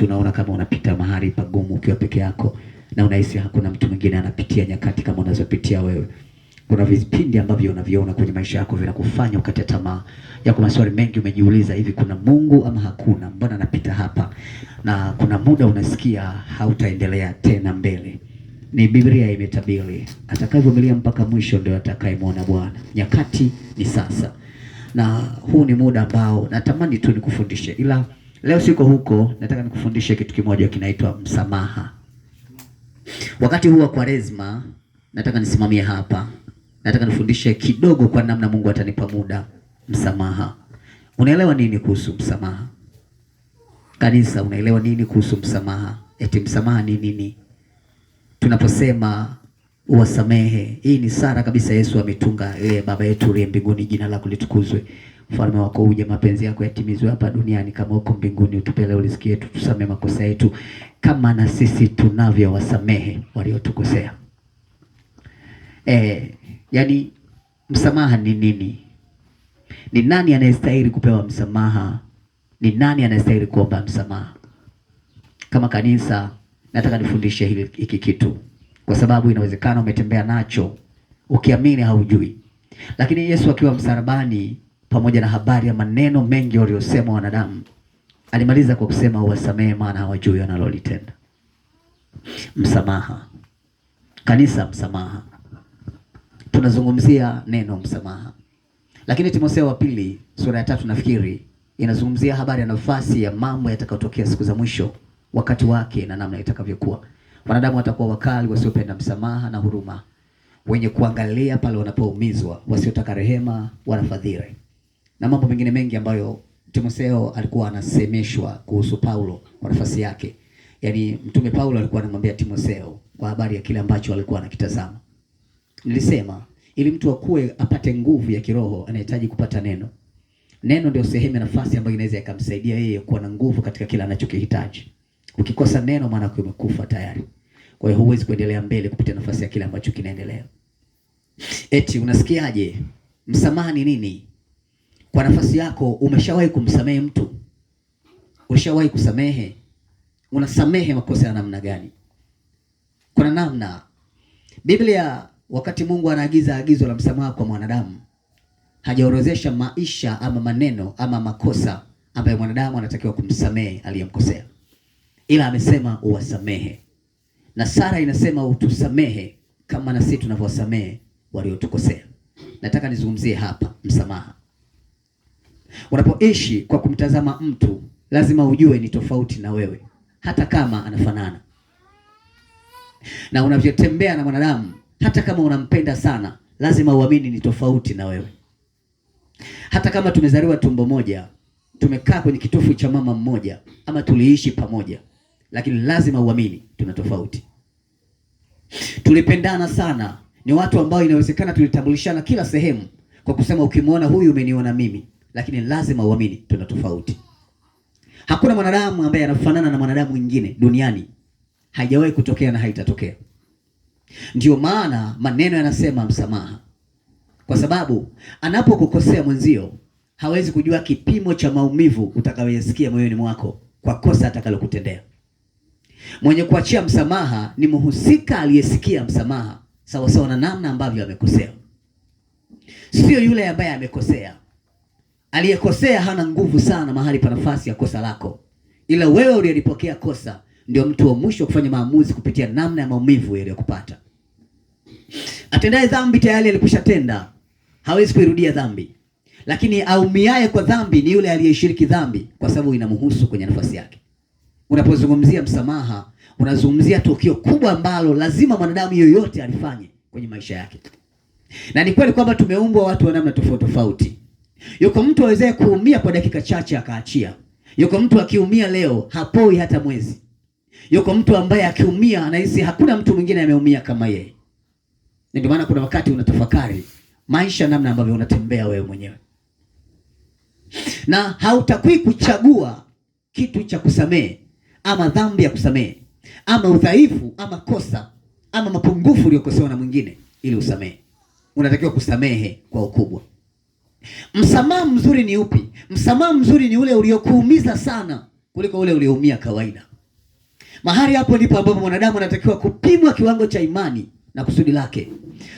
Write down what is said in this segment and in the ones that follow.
wakati unaona kama unapita mahali pagumu ukiwa peke yako na unahisi hakuna mtu mwingine anapitia nyakati kama unazopitia wewe. Kuna vipindi ambavyo unaviona kwenye maisha yako vinakufanya ukate tamaa. Yako maswali mengi umejiuliza, hivi kuna Mungu ama hakuna? Mbona napita hapa? Na kuna muda unasikia hautaendelea tena mbele. Ni Biblia imetabiri, atakayevumilia mpaka mwisho ndio atakayemwona Bwana. Nyakati ni sasa. Na huu ni muda ambao natamani tu nikufundishe, ila leo siko huko. Nataka nikufundishe kitu kimoja kinaitwa msamaha. Wakati huu wa Kwaresma nataka nisimamie hapa. Nataka nifundishe kidogo kwa namna Mungu atanipa muda. Msamaha. Unaelewa nini kuhusu msamaha? Kanisa, unaelewa nini kuhusu msamaha? Eti msamaha ni nini? Tunaposema uwasamehe, hii ni sala kabisa Yesu ametunga. Baba yetu uliye mbinguni, jina lako litukuzwe. Ufalme wako uje, mapenzi yako yatimizwe hapa duniani kama huko mbinguni. Utupe leo riziki yetu, tusamehe makosa yetu kama na sisi tunavyowasamehe waliotukosea. Yani msamaha ni nini? Ni nani anayestahili kupewa msamaha? Ni nani anayestahili kuomba msamaha? Kama kanisa nataka nifundishe hiki kitu, kwa sababu inawezekana umetembea nacho ukiamini haujui. Lakini Yesu akiwa msalabani, pamoja na habari ya maneno mengi waliyosema wanadamu, alimaliza kwa kusema uwasamehe maana hawajui wanalolitenda. Msamaha. Kanisa, msamaha. Tunazungumzia neno msamaha. Lakini Timotheo wa pili sura ya 3 nafikiri inazungumzia habari ya nafasi ya mambo yatakayotokea siku za mwisho, wakati wake na namna itakavyokuwa. Wanadamu watakuwa wakali, wasiopenda msamaha na huruma, wenye kuangalia pale wanapoumizwa, wasiotaka rehema wala fadhili, na mambo mengine mengi ambayo Timotheo alikuwa anasemeshwa kuhusu Paulo kwa nafasi yake. Yaani mtume Paulo alikuwa anamwambia Timotheo kwa habari ya kile ambacho alikuwa anakitazama. Nilisema ili mtu akue apate nguvu ya kiroho anahitaji kupata neno. Neno ndio sehemu ya nafasi ambayo inaweza ikamsaidia yeye kuwa na nguvu katika kila anachokihitaji. Ukikosa neno, maana yake umekufa tayari. Kwa hiyo huwezi kuendelea mbele kupitia nafasi ya kile ambacho kinaendelea. Eti unasikiaje? Msamaha ni nini? Kwa nafasi yako umeshawahi kumsamehe mtu? Ushawahi kusamehe? Unasamehe makosa ya namna gani? Kuna namna. Biblia wakati Mungu anaagiza agizo la msamaha kwa mwanadamu, hajaorozesha maisha ama maneno ama makosa ambayo mwanadamu anatakiwa kumsamehe aliyemkosea, ila amesema uwasamehe. Na sala inasema utusamehe kama na sisi tunavyowasamehe waliotukosea. Nataka nizungumzie hapa msamaha. Unapoishi kwa kumtazama mtu, lazima ujue ni tofauti na wewe, hata kama anafanana. Na unavyotembea na mwanadamu, hata kama unampenda sana, lazima uamini ni tofauti na wewe. Hata kama tumezaliwa tumbo moja, tumekaa kwenye kitofu cha mama mmoja, ama tuliishi pamoja, lakini lazima uamini tuna tofauti. Tulipendana sana, ni watu ambao inawezekana tulitambulishana kila sehemu kwa kusema ukimwona huyu umeniona mimi, lakini lazima uamini tuna tofauti. Hakuna mwanadamu ambaye anafanana na mwanadamu mwingine duniani. Haijawahi kutokea na haitatokea. Ndio maana maneno yanasema msamaha. Kwa sababu anapokukosea mwenzio, hawezi kujua kipimo cha maumivu utakayoyasikia moyoni mwako kwa kosa atakalokutendea. Mwenye kuachia msamaha ni mhusika aliyesikia msamaha sawa sawa na namna ambavyo amekosea. Sio yule ambaye amekosea. Aliyekosea hana nguvu sana mahali pa nafasi ya kosa lako, ila wewe uliyelipokea kosa ndio mtu wa mwisho kufanya maamuzi kupitia namna ya maumivu yaliyokupata. Atendaye dhambi tayari alikwishatenda, hawezi kuirudia dhambi. Lakini aumiaye kwa dhambi ni yule aliyeshiriki dhambi, kwa sababu inamhusu kwenye nafasi yake. Unapozungumzia msamaha, unazungumzia tukio kubwa ambalo lazima mwanadamu yoyote alifanye kwenye maisha yake. Na ni kweli kwamba tumeumbwa watu wa namna tofauti tofauti. Yuko mtu aweze kuumia kwa dakika chache akaachia. Yuko mtu akiumia leo hapoi hata mwezi. Yuko mtu ambaye akiumia anahisi hakuna mtu mwingine ameumia kama yeye. Ndio maana kuna wakati unatafakari maisha namna ambavyo unatembea wewe mwenyewe. Na hautakui kuchagua kitu cha kusamehe ama dhambi ya kusamehe ama udhaifu ama kosa ama mapungufu uliyokosewa na mwingine ili usamehe. Unatakiwa kusamehe kwa ukubwa. Msamaha mzuri ni upi? Msamaha mzuri ni ule uliokuumiza sana kuliko ule ulioumia kawaida. Mahali hapo ndipo ambapo mwanadamu anatakiwa kupimwa kiwango cha imani na kusudi lake.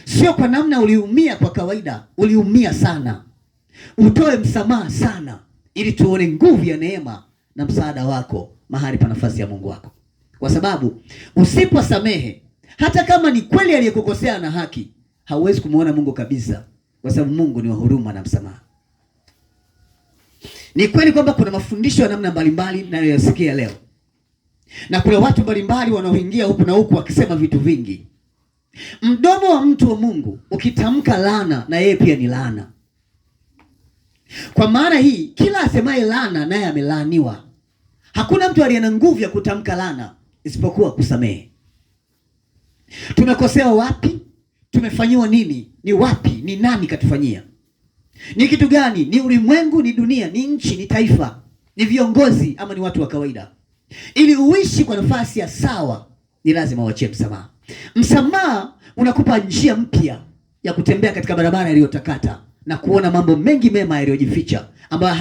Sio kwa namna uliumia kwa kawaida, uliumia sana. Utoe msamaha sana ili tuone nguvu ya neema na msaada wako mahali pa nafasi ya Mungu wako. Kwa sababu usiposamehe, hata kama ni kweli aliyekukosea na haki, hauwezi kumuona Mungu kabisa, kwa sababu Mungu ni wa huruma na msamaha. Ni kweli kwamba kuna mafundisho ya namna mbalimbali ninayoyasikia leo, na kuna watu mbalimbali wanaoingia huku na huku wakisema vitu vingi. Mdomo wa mtu wa Mungu ukitamka laana, na yeye pia ni laana. Kwa maana hii, kila asemaye laana naye amelaaniwa. Hakuna mtu aliye na nguvu ya kutamka laana isipokuwa kusamehe. Tumekosewa wapi? Tumefanyiwa nini? Ni wapi? Ni nani katufanyia? Ni kitu gani? Ni ulimwengu? Ni dunia? Ni nchi? Ni taifa? Ni viongozi? Ama ni watu wa kawaida? Ili uishi kwa nafasi ya sawa, ni lazima uachie msamaha. Msamaha unakupa njia mpya ya kutembea katika barabara iliyotakata na kuona mambo mengi mema yaliyojificha ambayo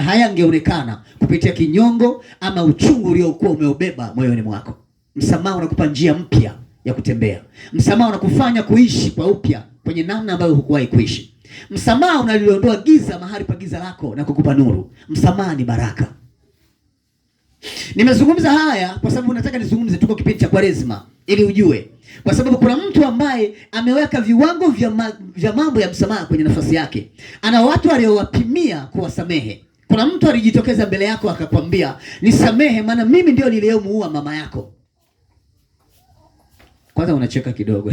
hayangeonekana kupitia kinyongo ama uchungu uliokuwa umeubeba moyoni mwako. Msamaha unakupa njia mpya ya kutembea. Msamaha unakufanya kuishi kwa upya kwenye namna ambayo hukuwahi kuishi. Msamaha unaliondoa giza mahali pa giza lako na kukupa nuru. Msamaha ni baraka. Nimezungumza haya kwa sababu nataka nizungumze, tuko kipindi cha Kwaresma, ili ujue. Kwa sababu kuna mtu ambaye ameweka viwango vya mambo ya msamaha kwenye nafasi yake. Ana watu aliowapimia kuwasamehe. Kuna mtu alijitokeza mbele yako akakwambia, nisamehe maana mimi ndio niliyemuua mama yako. Kwanza unacheka kidogo.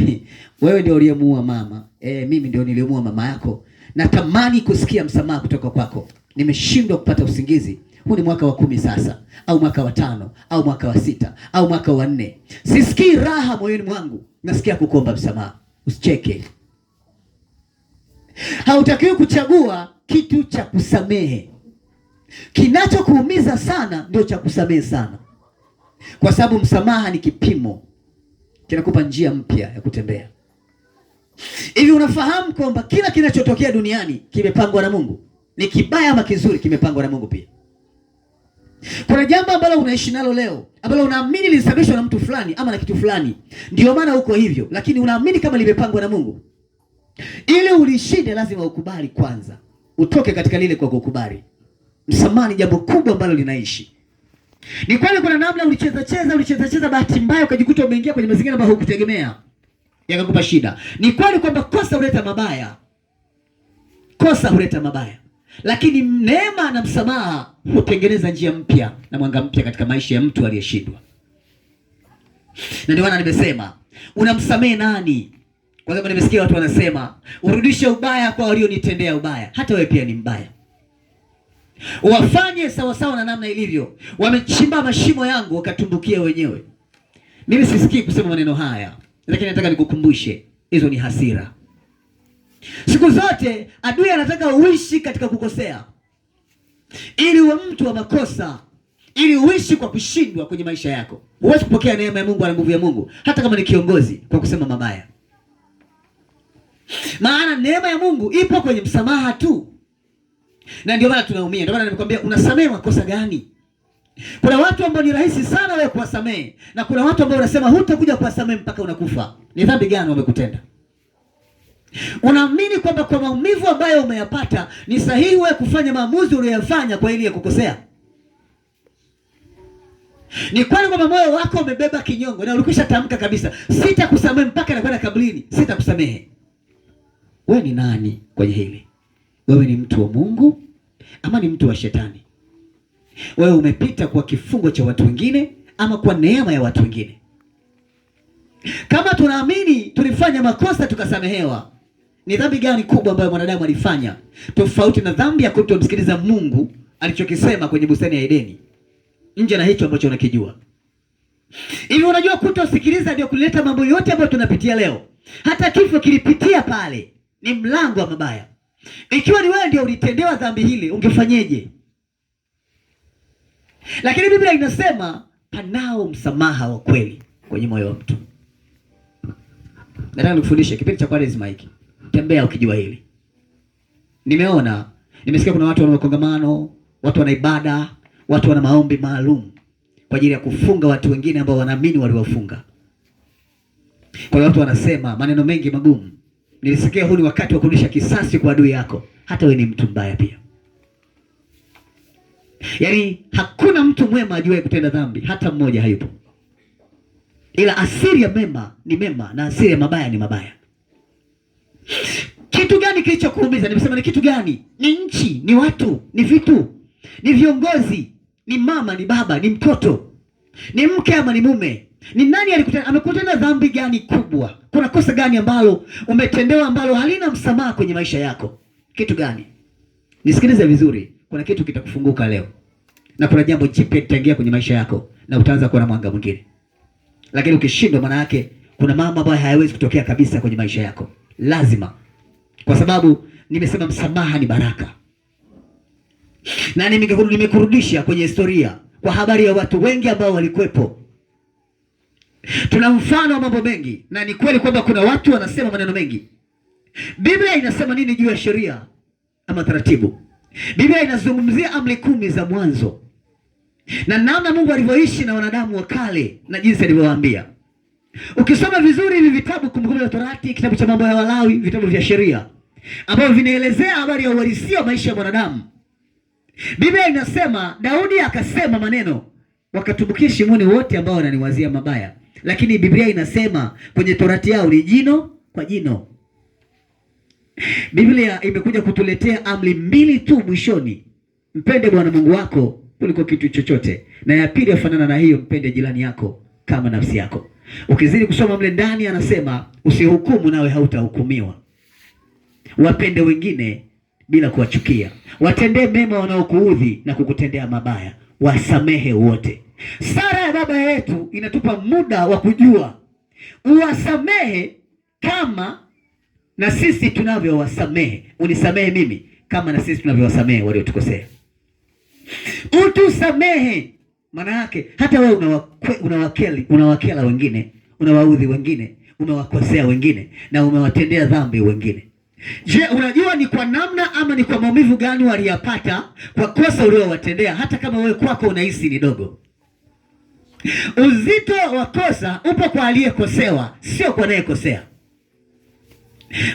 Wewe ndio uliyemuua mama? Mimi ndio niliyemuua mama yako. Natamani kusikia msamaha kutoka kwako. Nimeshindwa kupata usingizi. Huu ni mwaka wa 10 sasa, au mwaka wa 5, au mwaka wa 6, au mwaka wa 4. Sisikii raha moyoni mwangu. Nasikia kukuomba msamaha. Usicheke. Hautakiwi kuchagua kitu cha kusamehe. Kinachokuumiza sana ndio cha kusamehe sana. Kwa sababu msamaha ni kipimo. Kinakupa njia mpya ya kutembea. Hivi unafahamu kwamba kila kinachotokea duniani kimepangwa na Mungu? Ni kibaya ama kizuri, kimepangwa na Mungu pia. Kuna jambo ambalo unaishi nalo leo, ambalo unaamini lilisababishwa na mtu fulani ama na kitu fulani, ndio maana uko hivyo, lakini unaamini kama limepangwa na Mungu. Ili ulishinde lazima ukubali kwanza. Utoke katika lile kwa kukubali. Msamaha ni jambo kubwa ambalo linaishi. Ni kweli kuna namna ulicheza bahati mbaya ukajikuta umeingia kwenye mazingira ambayo hukutegemea, yakakupa shida. Ni kweli kwamba kosa huleta mabaya. Kosa huleta mabaya. Lakini neema na msamaha hutengeneza njia mpya na mwanga mpya katika maisha ya mtu aliyeshindwa. Na ndio maana nimesema, unamsamehe nani? Kwa sababu nimesikia watu wanasema, urudishe ubaya kwa walionitendea ubaya. Hata wewe pia ni mbaya. Wafanye sawa sawa na namna ilivyo. Wamechimba mashimo yangu wakatumbukia wenyewe. Mimi sisikii kusema maneno haya, lakini nataka nikukumbushe, hizo ni hasira. Siku zote adui anataka uishi katika kukosea, ili uwe mtu wa makosa, ili uishi kwa kushindwa kwenye maisha yako. Huwezi kupokea neema ya Mungu na nguvu ya Mungu hata kama ni kiongozi kwa kusema mabaya. Maana neema ya Mungu ipo kwenye msamaha tu. Na ndio maana tunaumia. Ndio maana nimekwambia, unasamehe makosa gani? Kuna watu ambao ni rahisi sana wewe kuwasamehe, na kuna watu ambao unasema hutakuja kuwasamehe mpaka unakufa. Ni dhambi gani wamekutenda? Unaamini kwamba kwa maumivu ambayo umeyapata ni sahihi wewe kufanya maamuzi uliyofanya kwa ili ya kukosea? Ni kweli kwamba moyo wako umebeba kinyongo na ulikwisha tamka kabisa, sitakusamehe mpaka nakwenda kaburini, sitakusamehe. Wewe ni nani kwenye hili? Wewe ni mtu wa Mungu ama ni mtu wa shetani? Wewe umepita kwa kifungo cha watu wengine ama kwa neema ya watu wengine? Kama tunaamini tulifanya makosa tukasamehewa, ni dhambi gani kubwa ambayo mwanadamu alifanya tofauti na dhambi ya kutomsikiliza Mungu alichokisema kwenye bustani ya Edeni, nje na hicho ambacho unakijua? Hivi unajua kutosikiliza ndio kuleta mambo yote ambayo tunapitia leo. Hata kifo kilipitia pale, ni mlango wa mabaya. Ikiwa ni wewe ndio ulitendewa dhambi hili, ungefanyeje? Lakini Biblia inasema panao msamaha wa kweli kwenye moyo wa mtu. Nataka nikufundishe kipindi cha Kwaresma hiki. Tembea ukijua hili. Nimesikia kuna watu wana kongamano, watu wana ibada, watu wana maombi maalum. kwa ajili ya kufunga watu wengine ambao wanaamini waliwafunga. Kwa hiyo watu wanasema maneno mengi magumu. Nilisikia huu ni wakati wa kurudisha kisasi kwa adui yako. Hata wewe ni mtu mbaya pia. Yaani hakuna mtu mwema ajuaye kutenda dhambi, hata mmoja hayupo. Ila asili ya mema ni mema na asili ya mabaya ni mabaya. Kitu gani kilichokuumiza? Nimesema ni kitu gani? Ni nchi, ni watu, ni vitu, ni viongozi, ni mama, ni baba, ni mtoto, ni mke ama ni mume. Ni nani amekutenda dhambi gani kubwa? Kuna kosa gani ambalo umetendewa ambalo halina msamaha kwenye maisha yako? Kitu gani? Nisikilize vizuri, kuna kitu kitakufunguka leo. Na kuna jambo jipya litaingia kwenye maisha yako na utaanza kuona mwanga mwingine. Lakini ukishindwa, maana yake kuna mambo ambayo hayawezi kutokea kabisa kwenye maisha yako. Lazima. Kwa sababu nimesema msamaha ni baraka. Na nimekurudisha kwenye historia kwa habari ya watu wengi ambao walikuwepo. Tuna mfano wa mambo mengi, na ni kweli kwamba kuna watu wanasema maneno mengi. Biblia inasema nini juu ya sheria ama taratibu? Biblia inazungumzia amri 10 za mwanzo. Na namna Mungu alivyoishi na wanadamu wa kale na jinsi alivyowaambia. Ukisoma vizuri hivi vitabu, Kumbukumbu la Torati, kitabu cha Mambo ya Walawi, vitabu vya sheria ambavyo vinaelezea habari ya uhalisia wa maisha ya mwanadamu. Biblia inasema Daudi akasema maneno, wakatumbukia shimoni wote ambao wananiwazia mabaya. Lakini Biblia inasema kwenye Torati yao ni jino kwa jino. Biblia imekuja kutuletea amri 2 tu mwishoni. Mpende Bwana Mungu wako kuliko kitu chochote. Na ya pili yafanana na hiyo, mpende jirani yako kama nafsi yako. Ukizidi kusoma mle ndani anasema usihukumu nawe hautahukumiwa. Wapende wengine bila kuwachukia. Watendee mema wanaokuudhi na kukutendea mabaya. Wasamehe wote. Sara ya baba yetu inatupa muda wa kujua uwasamehe kama na sisi tunavyowasamehe. Unisamehe mimi kama na sisi tunavyowasamehe waliotukosea. Utusamehe. Maana yake hata wewe unawakela wengine, unawaudhi wengine, umewakosea wengine na umewatendea dhambi wengine. Je, unajua ni kwa namna ama ni kwa maumivu gani waliyapata kwa kosa uliowatendea, hata kama wewe kwako unahisi ni dogo? Uzito wa kosa upo kwa aliyekosewa, sio kwa anayekosea.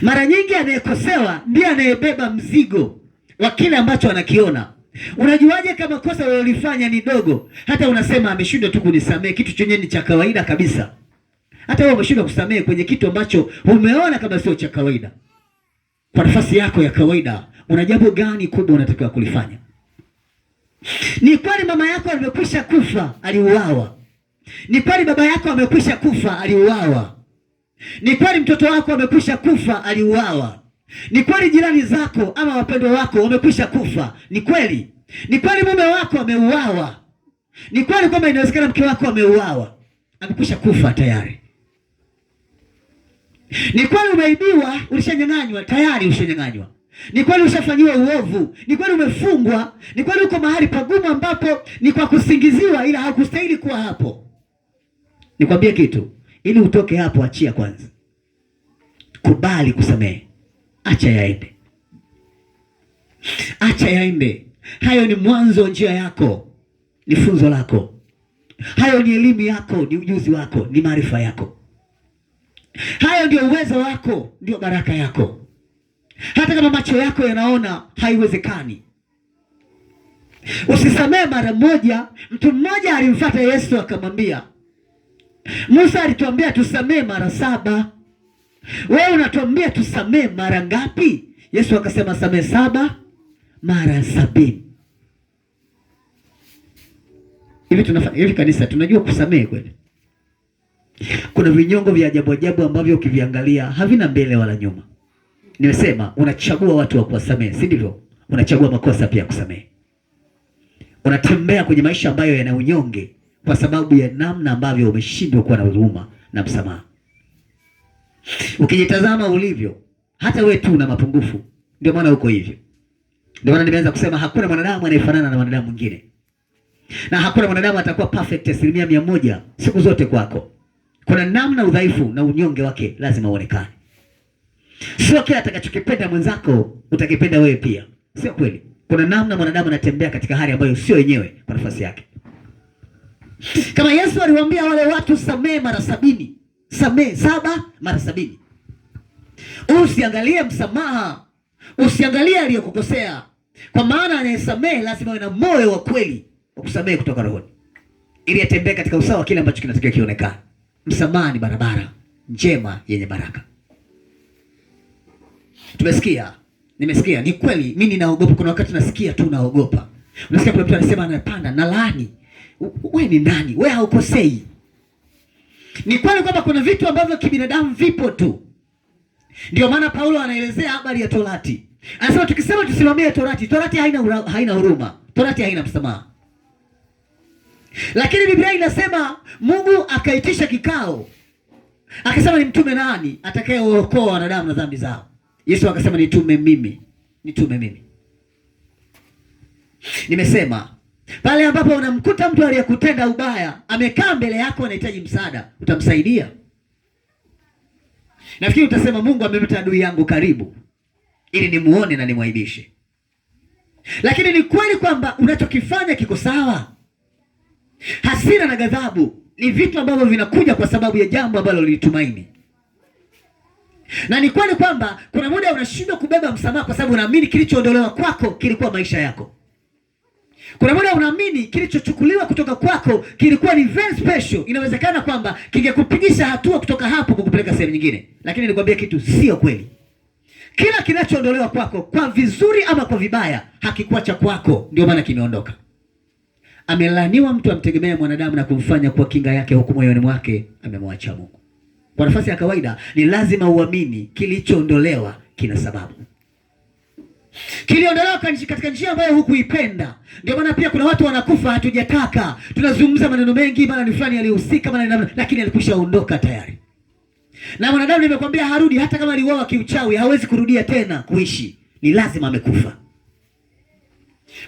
Mara nyingi anayekosewa ndiye anayebeba mzigo wa kile ambacho anakiona. Unajuaje kama kosa ulilofanya ni dogo? Hata unasema ameshindwa tu kunisamehe, kitu chenye ni cha kawaida kabisa. Hata wewe umeshindwa kusamehe kwenye kitu ambacho umeona kama sio cha kawaida. Kwa nafasi yako ya kawaida, una jambo gani kubwa unatakiwa kulifanya? Ni kweli mama yako amekwisha kufa, aliuawa. Ni kweli baba yako amekwisha kufa, aliuawa. Ni kweli mtoto wako amekwisha kufa, aliuawa. Ni kweli jirani zako ama wapendwa wako wamekwisha kufa. Ni kweli. Ni kweli mume wako ameuawa. Ni kweli kwamba inawezekana mke wako ameuawa, amekwisha kufa tayari. Ni kweli umeibiwa, ulishanyang'anywa, tayari ulishanyang'anywa. Ni kweli ushafanyiwa uovu. Ni kweli umefungwa. Ni kweli uko mahali pagumu ambapo ni kwa kusingiziwa ila hakustahili kuwa hapo. Nikwambie kitu, ili utoke hapo, achia kwanza. Kubali kusamehe. Acha yaende. Acha yaende. Hayo ni mwanzo wa njia yako. Ni funzo lako. Hayo ni elimu yako, ni ujuzi wako, ni maarifa yako. Hayo ndio uwezo wako, ndio baraka yako. Hata kama macho yako yanaona haiwezekani. Usisamehe mara moja. Mtu mmoja alimfuata Yesu akamwambia, Musa alituambia tusamehe mara 7. Wewe unatuambia tusamehe mara ngapi? Yesu akasema samehe 7 mara 70. Hivi tunafanya hivi kanisa, tunajua kusamehe kweli? Kuna vinyongo vya ajabu ajabu ambavyo ukiviangalia havina mbele wala nyuma. Nimesema unachagua watu wa kuwasamehe, si ndivyo? Unachagua makosa pia kusamehe. Unatembea kwenye maisha ambayo yana unyonge kwa sababu ya namna ambavyo umeshindwa kuwa na huruma na msamaha. Ukijitazama ulivyo, hata wewe tu una mapungufu. Ndio maana uko hivyo. Ndio maana nimeanza kusema hakuna mwanadamu anayefanana na mwanadamu mwingine. Na hakuna mwanadamu atakuwa perfect 100% siku zote kwako. Kuna namna udhaifu na unyonge wake lazima uonekane. Sio kila atakachokipenda mwenzako utakipenda wewe pia. Sio kweli. Kuna namna mwanadamu anatembea katika hali ambayo sio yenyewe kwa nafasi yake. Kama Yesu aliwaambia wale watu samehe mara 70, samehe 7 mara 70. Usiangalie msamaha, usiangalie aliyokukosea, kwa maana anayesamehe lazima awe na moyo wa kweli wa kusamehe kutoka rohoni, ili atembee katika usawa kile ambacho kinatakiwa kionekane. Msamaha ni barabara njema yenye baraka. Tumesikia, nimesikia, ni kweli mimi ninaogopa. Kuna wakati nasikia tu naogopa. Unasikia kuna mtu anasema anapanda na laani. Wewe ni nani? Wewe haukosei. Ni kweli kwamba kuna vitu ambavyo kibinadamu vipo tu. Ndio maana Paulo anaelezea habari ya Torati. Anasema tukisema tusimamie Torati, Torati haina huruma. Torati haina msamaha. Lakini Biblia inasema Mungu akaitisha kikao. Akasema ni mtume nani atakayeokoa wanadamu na dhambi zao? Yesu akasema nitume mimi. Nitume mimi. Nimesema pale ambapo unamkuta mtu aliyekutenda ubaya amekaa mbele yako anahitaji msaada, utamsaidia? Nafikiri utasema Mungu amemleta adui yangu karibu ili nimuone na nimwaibishe. Lakini ni kweli kwamba unachokifanya kiko sawa. Hasira na ghadhabu ni vitu ambavyo vinakuja kwa sababu ya jambo ambalo ulitumaini. Na ni kweli kwamba kuna muda unashindwa kubeba msamaha kwa sababu unaamini kilichoondolewa kwako kilikuwa maisha yako. Kuna muda unaamini kilichochukuliwa kutoka kwako kilikuwa ni very special. Inawezekana kwamba kingekupigisha hatua kutoka hapo kukupeleka sehemu nyingine. Lakini nikwambia kitu, sio kweli. Kila kinachoondolewa kwako kwa vizuri ama kwa vibaya hakikuwa cha kwako, ndio maana kimeondoka. Amelaniwa mtu amtegemea mwanadamu na kumfanya kwa kinga yake, huku moyoni mwake amemwacha Mungu. Kwa nafasi ya kawaida ni lazima uamini kilichoondolewa kina sababu. Kiliondolewa katika njia ambayo hukuipenda. Ndio maana pia kuna watu wanakufa hatujataka. Tunazungumza maneno mengi, maana ni fulani alihusika, maana lakini alikwishaondoka tayari. Na mwanadamu nimekwambia harudi, hata kama aliuawa kiuchawi hawezi kurudia tena kuishi. Ni lazima amekufa.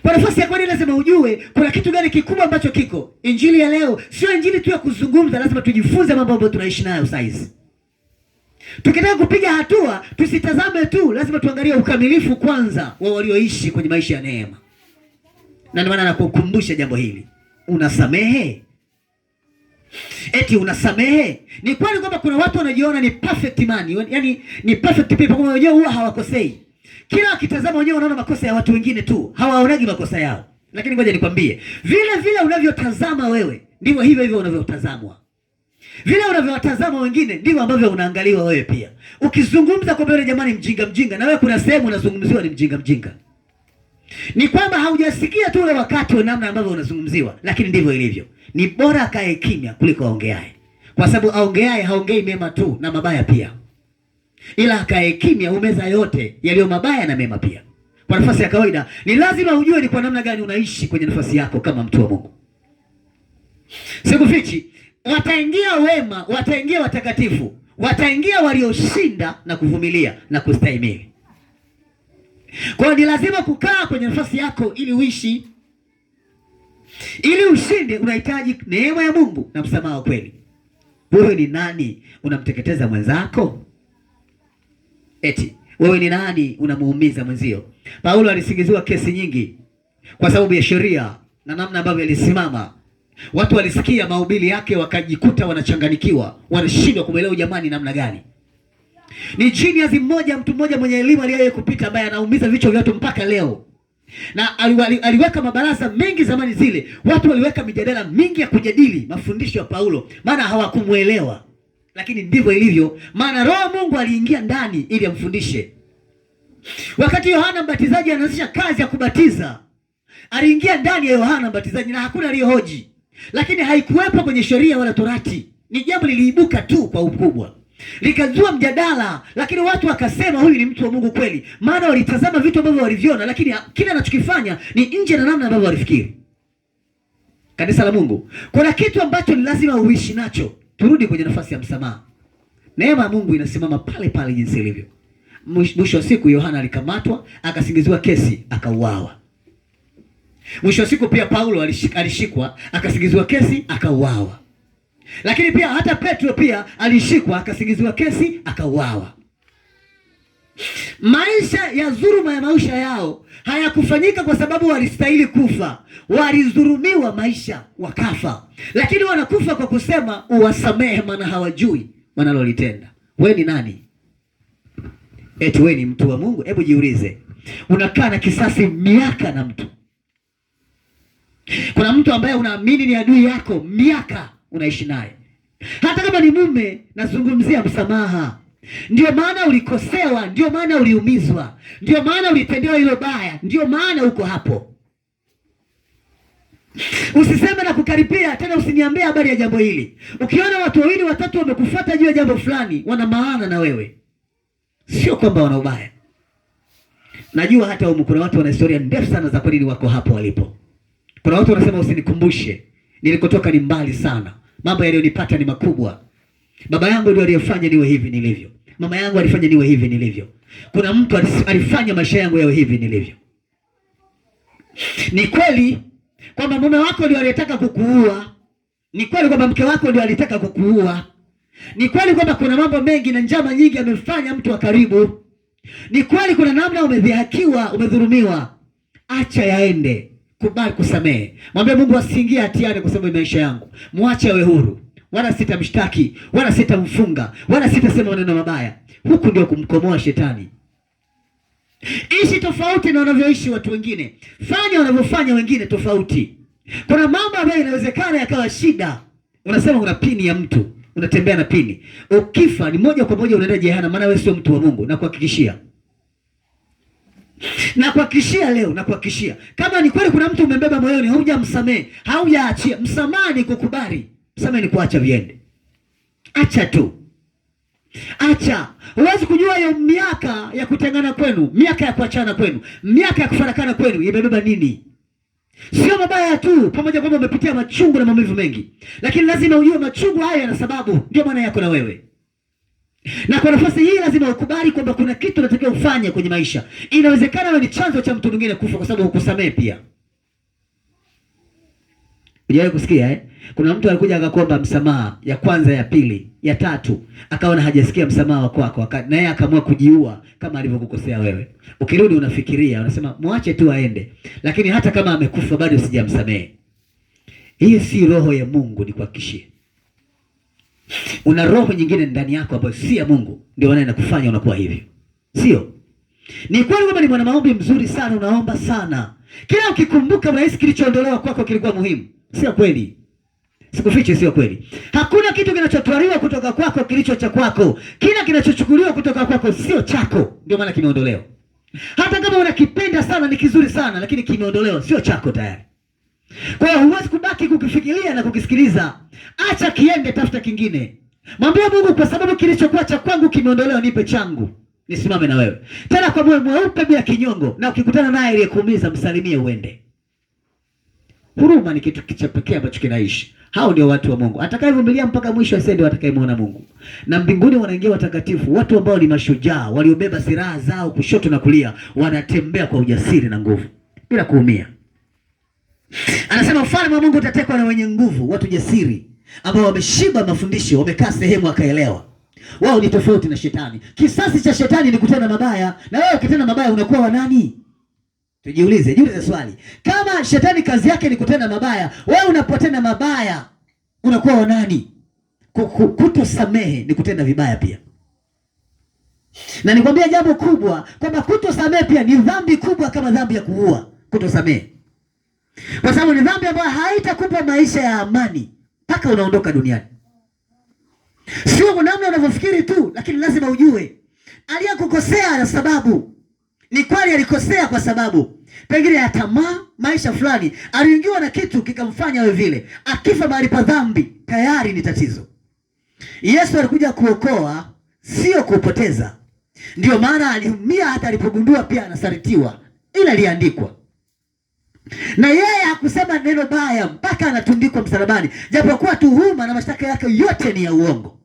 Kwa nafasi ya kweli lazima ujue kuna kitu gani kikubwa ambacho kiko. Injili ya leo sio injili tu ya kuzungumza, lazima tujifunze mambo ambayo tunaishi nayo saizi. Tukitaka kupiga hatua, tusitazame tu, lazima tuangalie ukamilifu kwanza wa walioishi kwenye maisha ya neema. Na ndio maana nakukumbusha jambo hili. Unasamehe? Eti unasamehe? Ni kweli kwamba kuna watu wanajiona ni perfect man, yani ni perfect people, kwa wenyewe huwa hawakosei. Kila wakitazama wenyewe wanaona makosa ya watu wengine tu, hawaonagi makosa yao. Lakini ngoja nikwambie, vile vile unavyotazama wewe, ndivyo hivyo hivyo unavyotazamwa. Vile unavyowatazama wengine ndivyo ambavyo unaangaliwa wewe pia. Ukizungumza kwa mbele jamani mjinga, na wewe kuna sehemu unazungumziwa ni mjinga. Ni kwamba haujasikia tu ule wakati wa namna ambavyo unazungumziwa, lakini ndivyo ilivyo. Ni bora akae kimya kuliko aongeaye. Kwa sababu aongeaye haongei mema tu na mabaya pia. Ila akae kimya umeza yote yaliyo mabaya na mema pia. Kwa nafasi ya kawaida ni lazima ujue ni kwa namna gani unaishi kwenye nafasi yako kama mtu wa Mungu. Sikufichi, wataingia wema, wataingia watakatifu, wataingia walioshinda na kuvumilia na kustahimili. Kwa ni lazima kukaa kwenye nafasi yako ili uishi. Ili ushinde unahitaji neema ya Mungu na msamaha wa kweli. Wewe ni nani unamteketeza mwenzako? Eti wewe ni nani unamuumiza mwenzio? Paulo alisingiziwa kesi nyingi kwa sababu ya sheria na namna ambavyo alisimama. Watu walisikia mahubiri yake wakajikuta wanachanganikiwa, wanashindwa kumwelewa jamani namna gani. Ni genius mmoja, mtu mmoja mwenye elimu aliyewahi kupita ambaye anaumiza vichwa vya watu mpaka leo. Na aliweka mabaraza mengi zamani zile. Watu waliweka mijadala mingi ya kujadili mafundisho ya Paulo, maana hawakumuelewa. Lakini ndivyo ilivyo, maana Roho Mungu aliingia ndani ili amfundishe. Wakati Yohana Mbatizaji anaanzisha kazi ya kubatiza, aliingia ndani ya Yohana Mbatizaji na hakuna aliyehoji. Lakini haikuwepo kwenye sheria wala Torati. Ni jambo liliibuka tu kwa ukubwa, likazua mjadala, lakini watu wakasema huyu ni mtu wa Mungu kweli, maana walitazama vitu ambavyo waliviona, lakini kila anachokifanya ni nje na namna ambavyo walifikiri. Kanisa la Mungu, kuna kitu ambacho ni lazima uishi nacho. Turudi kwenye nafasi ya msamaha. Neema ya Mungu inasimama pale pale jinsi ilivyo. Mwisho wa siku Yohana alikamatwa, akasingiziwa kesi, akauawa. Mwisho wa siku pia Paulo alishikwa, akasingiziwa kesi, akauawa. Lakini pia hata Petro pia alishikwa, akasingiziwa kesi, akauawa. Maisha ya dhuluma ya maisha yao hayakufanyika kwa sababu walistahili kufa, walidhulumiwa maisha wakafa, lakini wanakufa kwa kusema uwasamehe, maana hawajui wanalolitenda. Wewe ni nani? Eti wewe ni mtu wa Mungu? Hebu jiulize, unakaa na kisasi miaka na mtu. Kuna mtu ambaye unaamini ni adui yako, miaka unaishi naye, hata kama ni mume. Nazungumzia msamaha. Ndio maana ulikosewa, ndio maana uliumizwa, ndio maana ulitendewa hilo baya, ndio maana uko hapo. Usiseme na kukaripia tena, usiniambie habari ya jambo hili. Ukiona watu wawili watatu wamekufuata juu ya jambo fulani, wana maana na wewe, sio kwamba wana ubaya. Najua hata humu kuna watu wana historia ndefu sana za kwa nini wako hapo walipo. Kuna watu wanasema usinikumbushe, nilikotoka ni mbali sana, mambo yaliyonipata ni makubwa. Baba yangu ndio aliyefanya niwe hivi nilivyo, mama yangu alifanya niwe hivi nilivyo, kuna mtu alifanya maisha yangu yawe hivi nilivyo. Ni kweli kwamba mume wako ndio aliyetaka kukuua, ni kweli kwamba mke wako ndio alitaka kukuua, ni kweli kwamba kuna mambo mengi na njama nyingi amefanya mtu wa karibu, ni kweli kuna namna umedhihakiwa, umedhulumiwa. Acha yaende, kubali kusamehe, mwambie Mungu asiingie hatiani kwa sababu ya maisha yangu, muache awe huru, wala sitamshtaki, wala sitamfunga, wala sitasema maneno mabaya. Huku ndio kumkomoa shetani. Ishi tofauti na wanavyoishi watu wengine, fanya wanavyofanya wengine tofauti. Kuna mambo ambayo inawezekana yakawa shida. Unasema una pini ya mtu, unatembea na pini, ukifa ni moja kwa moja unaenda jehanamu, maana wewe sio mtu wa Mungu. Nakuhakikishia leo, nakuhakikishia kama ni kweli kuna mtu umembeba moyoni, haujamsamehe, haujaachia. Msamaha ni kukubali, msamaha ni kuacha viende. Acha tu, acha. Huwezi kujua hiyo miaka ya kutengana kwenu, miaka ya kuachana kwenu, miaka ya kufarakana kwenu imebeba nini. Sio mabaya tu, pamoja kwamba umepitia machungu na maumivu mengi, lakini lazima ujue machungu haya yana sababu, ndio maana yako na wewe. Na kwa nafasi hii lazima ukubali kwamba kuna kitu unatakiwa ufanye kwenye maisha. Inawezekana wewe ni chanzo cha mtu mwingine kufa kwa sababu hukusamehe pia. Ujawahi kusikia kuna mtu alikuja akakuomba msamaha ya kwanza, ya pili, ya tatu, akaona hajasikia msamaha wako na yeye akaamua kujiua kama alivyokukosea wewe. Ukirudi unafikiria, unasema muache tu aende, lakini hata kama amekufa bado sijamsamehe. Hii si roho ya Mungu, nikuhakikishie. Una roho nyingine ndani yako ambayo si ya Mungu, ndio maana inakufanya unakuwa hivyo. Sio? Ni kweli kwamba ni mwana maombi mzuri sana, unaomba sana, kila ukikumbuka unahisi kilichoondolewa kwako kilikuwa muhimu. Sio kweli. Sikufiche, sio kweli. Hakuna kitu kinachotwaliwa kutoka kwako kilicho cha kwako. Kila kinachochukuliwa kutoka kwako sio chako, ndio maana kimeondolewa. Hata kama unakipenda sana, ni kizuri sana, lakini kimeondolewa, sio chako tayari. Kwa hiyo huwezi kubaki kukifikiria na kukisikiliza. Acha kiende, tafuta kingine. Mwambie Mungu, kwa sababu kilichokuwa cha kwangu kimeondolewa, nipe changu, nisimame na wewe. Tena kwa moyo mweupe bila kinyongo, na ukikutana naye aliyekuumiza msalimie uende. Huruma ni kitu cha pekee ambacho kinaishi. Hao ndio watu wa Mungu. Atakayevumilia mpaka mwisho asende atakayemwona Mungu. Na mbinguni wanaingia watakatifu, watu ambao ni mashujaa, waliobeba silaha zao kushoto na kulia, wanatembea kwa ujasiri na nguvu bila kuumia. Anasema ufalme wa Mungu utatekwa na wenye nguvu, watu jasiri ambao wameshiba mafundisho, wamekaa sehemu akaelewa. Wao ni tofauti na shetani. Kisasi cha shetani ni kutenda mabaya, na wewe ukitenda mabaya unakuwa wa nani? Jiulize swali. Kama shetani kazi yake ni kutenda mabaya, wewe unapotenda mabaya unakuwa wa nani? Kutosamehe ni kutenda vibaya pia. Na nikwambia jambo kubwa kwamba kutosamehe pia ni dhambi kubwa kama dhambi ya kuua. Kutosamehe, kwa sababu ni dhambi ambayo haitakupa maisha ya amani mpaka unaondoka duniani. Sio namna unavyofikiri tu, lakini lazima ujue aliyekukosea na sababu. Ni kweli alikosea kwa sababu pengine ya tamaa, maisha fulani, aliingiwa na kitu kikamfanya wewe vile. Akifa mahali pa dhambi tayari ni tatizo. Yesu alikuja kuokoa, sio kupoteza. Ndio maana aliumia hata alipogundua pia anasalitiwa, ila aliandikwa. Na yeye hakusema neno baya mpaka anatundikwa msalabani, japokuwa tuhuma na mashtaka yake yote ni ya uongo.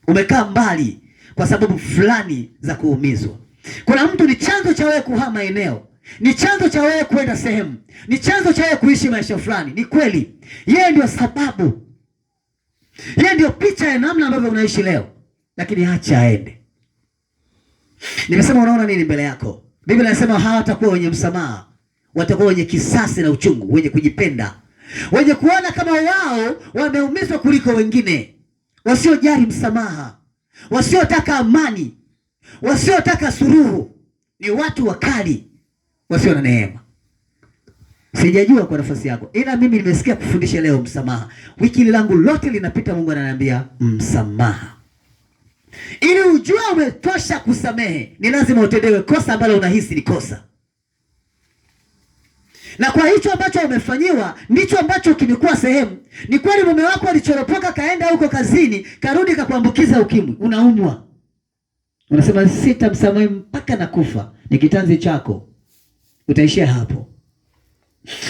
Umekaa mbali kwa sababu fulani za kuumizwa. Kuna mtu ni chanzo cha wewe kuhama eneo, ni chanzo cha wewe kwenda sehemu, ni chanzo cha wewe kuishi maisha fulani. Ni kweli, yeye ndio sababu, yeye ndio picha ya namna ambavyo unaishi leo, lakini acha aende. Nimesema unaona nini mbele yako? Biblia inasema hawatakuwa wenye msamaha, watakuwa wenye kisasi na uchungu, wenye kujipenda, wenye kuona kama wao wameumizwa kuliko wengine, wasiojali msamaha, wasiotaka amani, wasiotaka suluhu. Ni watu wakali, wasio na neema. Sijajua kwa nafasi yako, ila mimi nimesikia kufundisha leo msamaha. Wiki langu lote linapita Mungu ananiambia msamaha. Ili ujue umetosha kusamehe, ni lazima utendewe kosa ambalo unahisi ni kosa. Na kwa hicho ambacho umefanyiwa ndicho ambacho kimekuwa sehemu. Ni kweli mume wako alichoropoka kaenda huko kazini, karudi kakuambukiza ukimwi, unaumwa. Unasema sitamsamehe mpaka nakufa. Ni kitanzi chako, utaishia hapo.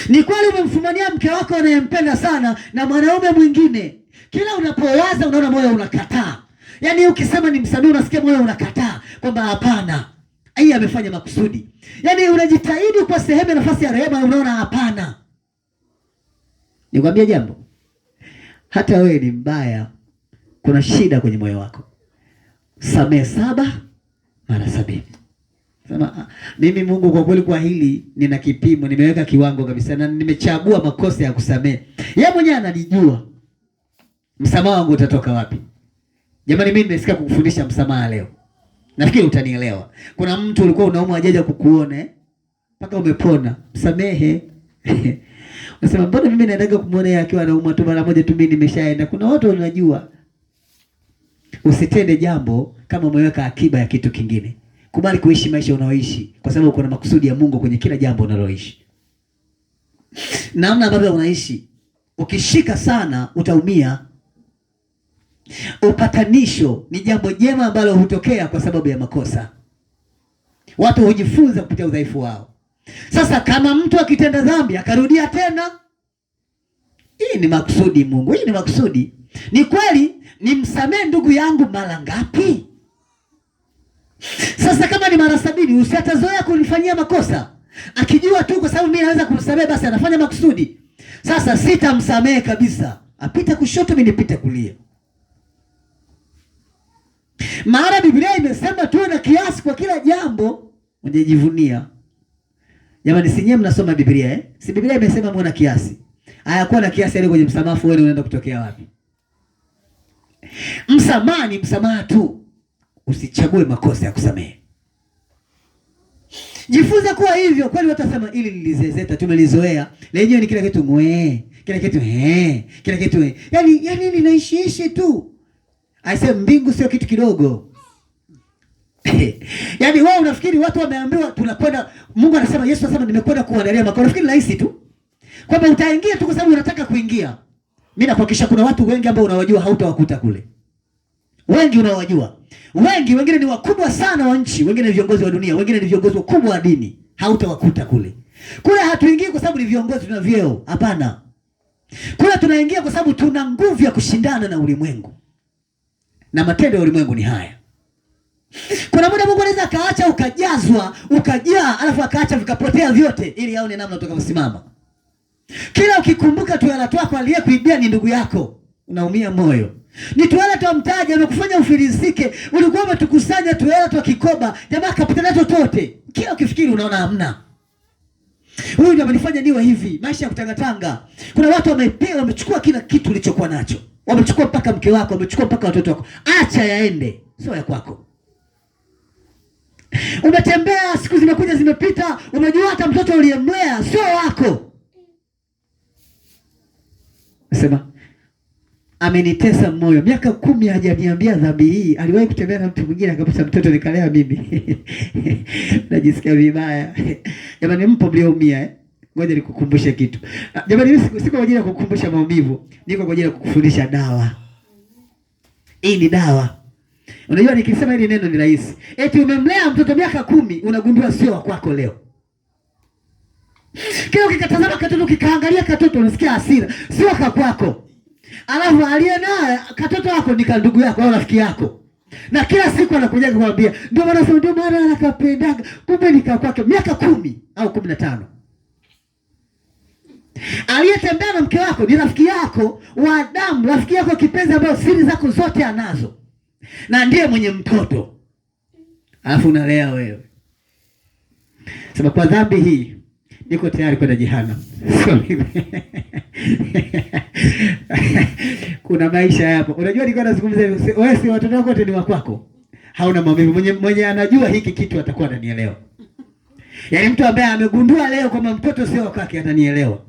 Ni kweli umemfumania mke wako unayempenda sana na mwanaume mwingine. Kila unapowaza unaona moyo unakataa. Yaani ukisema ni msamehe unasikia moyo unakataa kwamba hapana, hii amefanya makusudi. Yaani unajitahidi kwa sehemu ya nafasi ya rehema, unaona hapana. Nikwambia jambo, hata wewe ni mbaya, kuna shida kwenye moyo wako. Samehe 7 mara 70. Sema mimi Mungu kwa kweli kwa hili nina kipimo, nimeweka kiwango kabisa na nimechagua makosa ya kusamehe. Yeye mwenyewe ananijua. Msamaha wangu utatoka wapi? Jamani, mimi nimesikia kukufundisha msamaha leo. Nafikiri utanielewa. Kuna mtu ulikuwa unaumwa hajaja kukuona mpaka umepona. Msamehe. Unasema mbona mimi naendaga kumuona yeye akiwa anaumwa tu mara moja tu, mimi nimeshaenda. Kuna watu wanajua. Usitende jambo kama umeweka akiba ya kitu kingine. Kubali kuishi maisha unaoishi kwa sababu kuna makusudi ya Mungu kwenye kila jambo unaloishi. Namna ambavyo unaishi, ukishika sana utaumia. Upatanisho ni jambo jema ambalo hutokea kwa sababu ya makosa. Watu hujifunza kupitia udhaifu wao. Sasa kama mtu akitenda dhambi akarudia tena, hii ni makusudi Mungu. Hii ni makusudi. Ni kweli nimsamehe ndugu yangu mara ngapi? Sasa kama ni mara 70, usiatazoea kunifanyia makosa. Akijua tu kwa sababu mimi naweza kumsamehe basi anafanya makusudi. Sasa sitamsamehe kabisa. Apita kushoto mimi nipite kulia. Maana Biblia imesema tuwe na kiasi kwa kila jambo, unajivunia. Jamani, si nyewe mnasoma Biblia Si Biblia imesema muwe na kiasi. Hayakuwa na kiasi ile kwenye msamaha, wewe unaenda kutokea wapi? Msamaha ni msamaha tu. Usichague makosa ya kusamehe. Jifunze kuwa hivyo. Kwani watasema ili nilizezeta, tumelizoea. Lenyewe ni kila kitu kila kitu kila kitu Yaani ninaishiishi tu. Aisee, mbingu sio kitu kidogo. Yaani wewe unafikiri watu wameambiwa tunakwenda, Mungu anasema, Yesu anasema nimekwenda kuandalia makao. Unafikiri rahisi tu? Kwamba utaingia tu kwa sababu unataka kuingia. Mimi nakuhakikisha kuna watu wengi ambao unawajua hautawakuta kule. Wengi unawajua. Wengine ni wakubwa sana wa nchi, wengine ni viongozi wa dunia, wengine ni viongozi wakubwa wa dini. Hautawakuta kule. Kule hatuingii kwa sababu ni viongozi tuna vyeo, hapana. Kule tunaingia kwa sababu tuna nguvu ya kushindana na ulimwengu. Na matendo ya ulimwengu ni haya. Kuna muda Mungu anaweza akaacha ukajazwa, ukajaa, alafu akaacha vikapotea vyote ili aone namna utakavyosimama. Kila ukikumbuka tuwala twako aliyekuibia ni ndugu yako, unaumia moyo. Ni tuwala twamtaja amekufanya ufilisike, ulikuwa umetukusanya tuwala twa kikoba, jamaa kapita nacho tote. Kila ukifikiri unaona hamna. Huyu ndiye amenifanya niwe hivi, maisha ya kutangatanga. Kuna watu wamepewa, wamechukua kila kitu ulichokuwa nacho. Wamechukua mpaka mke wako, wamechukua mpaka watoto wako. Acha yaende, sio ya kwako. Umetembea, siku zimekuja zimepita, umejua hata mtoto uliyemlea sio wako. Nasema amenitesa moyo. Miaka 10 hajaniambia dhambi hii. Aliwahi kutembea na mtu mwingine akapata mtoto nikalea mimi. Najisikia vibaya. Jamani, mpo mlioumia Ngoja nikukumbushe kitu. Jamani, siko kwa ajili ya kukukumbusha maumivu. Niko kwa ajili ya kukufundisha dawa. Hii ni dawa. Unajua nikisema hili neno ni rahisi. Eti umemlea mtoto miaka 10, unagundua sio wa kwako leo. Kile ukikatazama katoto, kikaangalia katoto, unasikia hasira, sio wa kwako. Alafu aliye naye katoto wako ni ndugu yako au rafiki yako. Na kila siku anakuja kukwambia, ndio maana anakapendaga, kumbe ni kwake miaka 10 au 15. Aliyetembea na mke wako ni rafiki yako wa damu, rafiki yako kipenzi ambaye siri zako zote anazo. Na ndiye mwenye mtoto. alafu unalea wewe. Sema kwa dhambi hii niko tayari kwenda jehanamu. Kuna maisha hapo. Unajua nilikuwa nazungumzia wewe, si watoto wako wote ni wako. Hauna maumivu. Mwenye anajua hiki kitu atakuwa ananielewa. Yaani mtu ambaye amegundua leo kwamba mtoto sio wake atanielewa.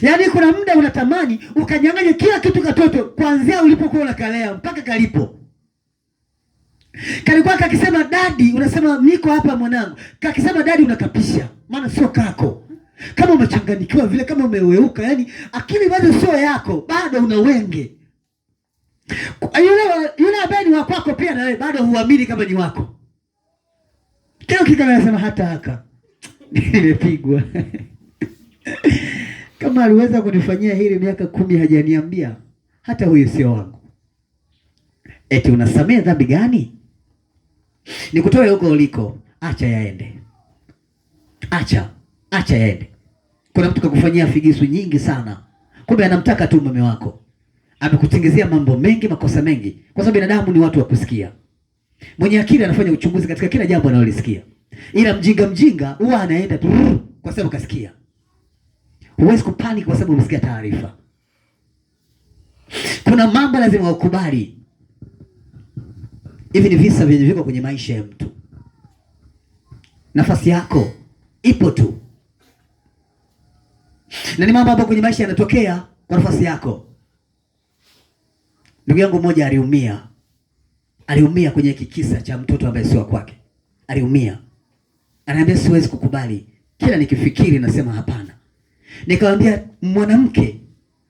Yaani kuna muda unatamani ukanyang'anya kila kitu katoto kuanzia ulipokuwa unakalea mpaka kalipo. Kalikuwa kakisema dadi, unasema niko hapa mwanangu. Kakisema dadi unakapisha. Maana sio kako. Kama umechanganyikiwa vile, kama umeweuka, yani akili bado sio yako, bado una wenge. Yule ambaye ni wako pia na wewe bado huamini kama ni wako. Kile kikana anasema hata haka. Nimepigwa. Kama aliweza kunifanyia hili miaka 10 hajaniambia, hata huyu sio wangu. Eti unasamea dhambi gani? Nikutoe huko uliko, acha yaende. Acha yaende. Kuna mtu kakufanyia figisu nyingi sana. Kumbe anamtaka tu mume wako. Amekutingizia mambo mengi, makosa mengi. Kwa sababu binadamu ni watu wa kusikia. Mwenye akili anafanya uchunguzi katika kila jambo analolisikia. Ila mjinga huwa anaenda tu kwa sababu kasikia. Huwezi kupanic kwa sababu umesikia taarifa. Kuna mambo lazima ukubali. Hivi ni visa vyenye viko kwenye maisha ya mtu. Nafasi yako ipo tu. Na ni mambo ambayo kwenye maisha yanatokea kwa nafasi yako. Ndugu yangu mmoja aliumia kwenye kikisa cha mtoto ambaye sio kwake. Aliumia. Ananiambia siwezi kukubali. Kila nikifikiri nasema hapana. Nikamwambia mwanamke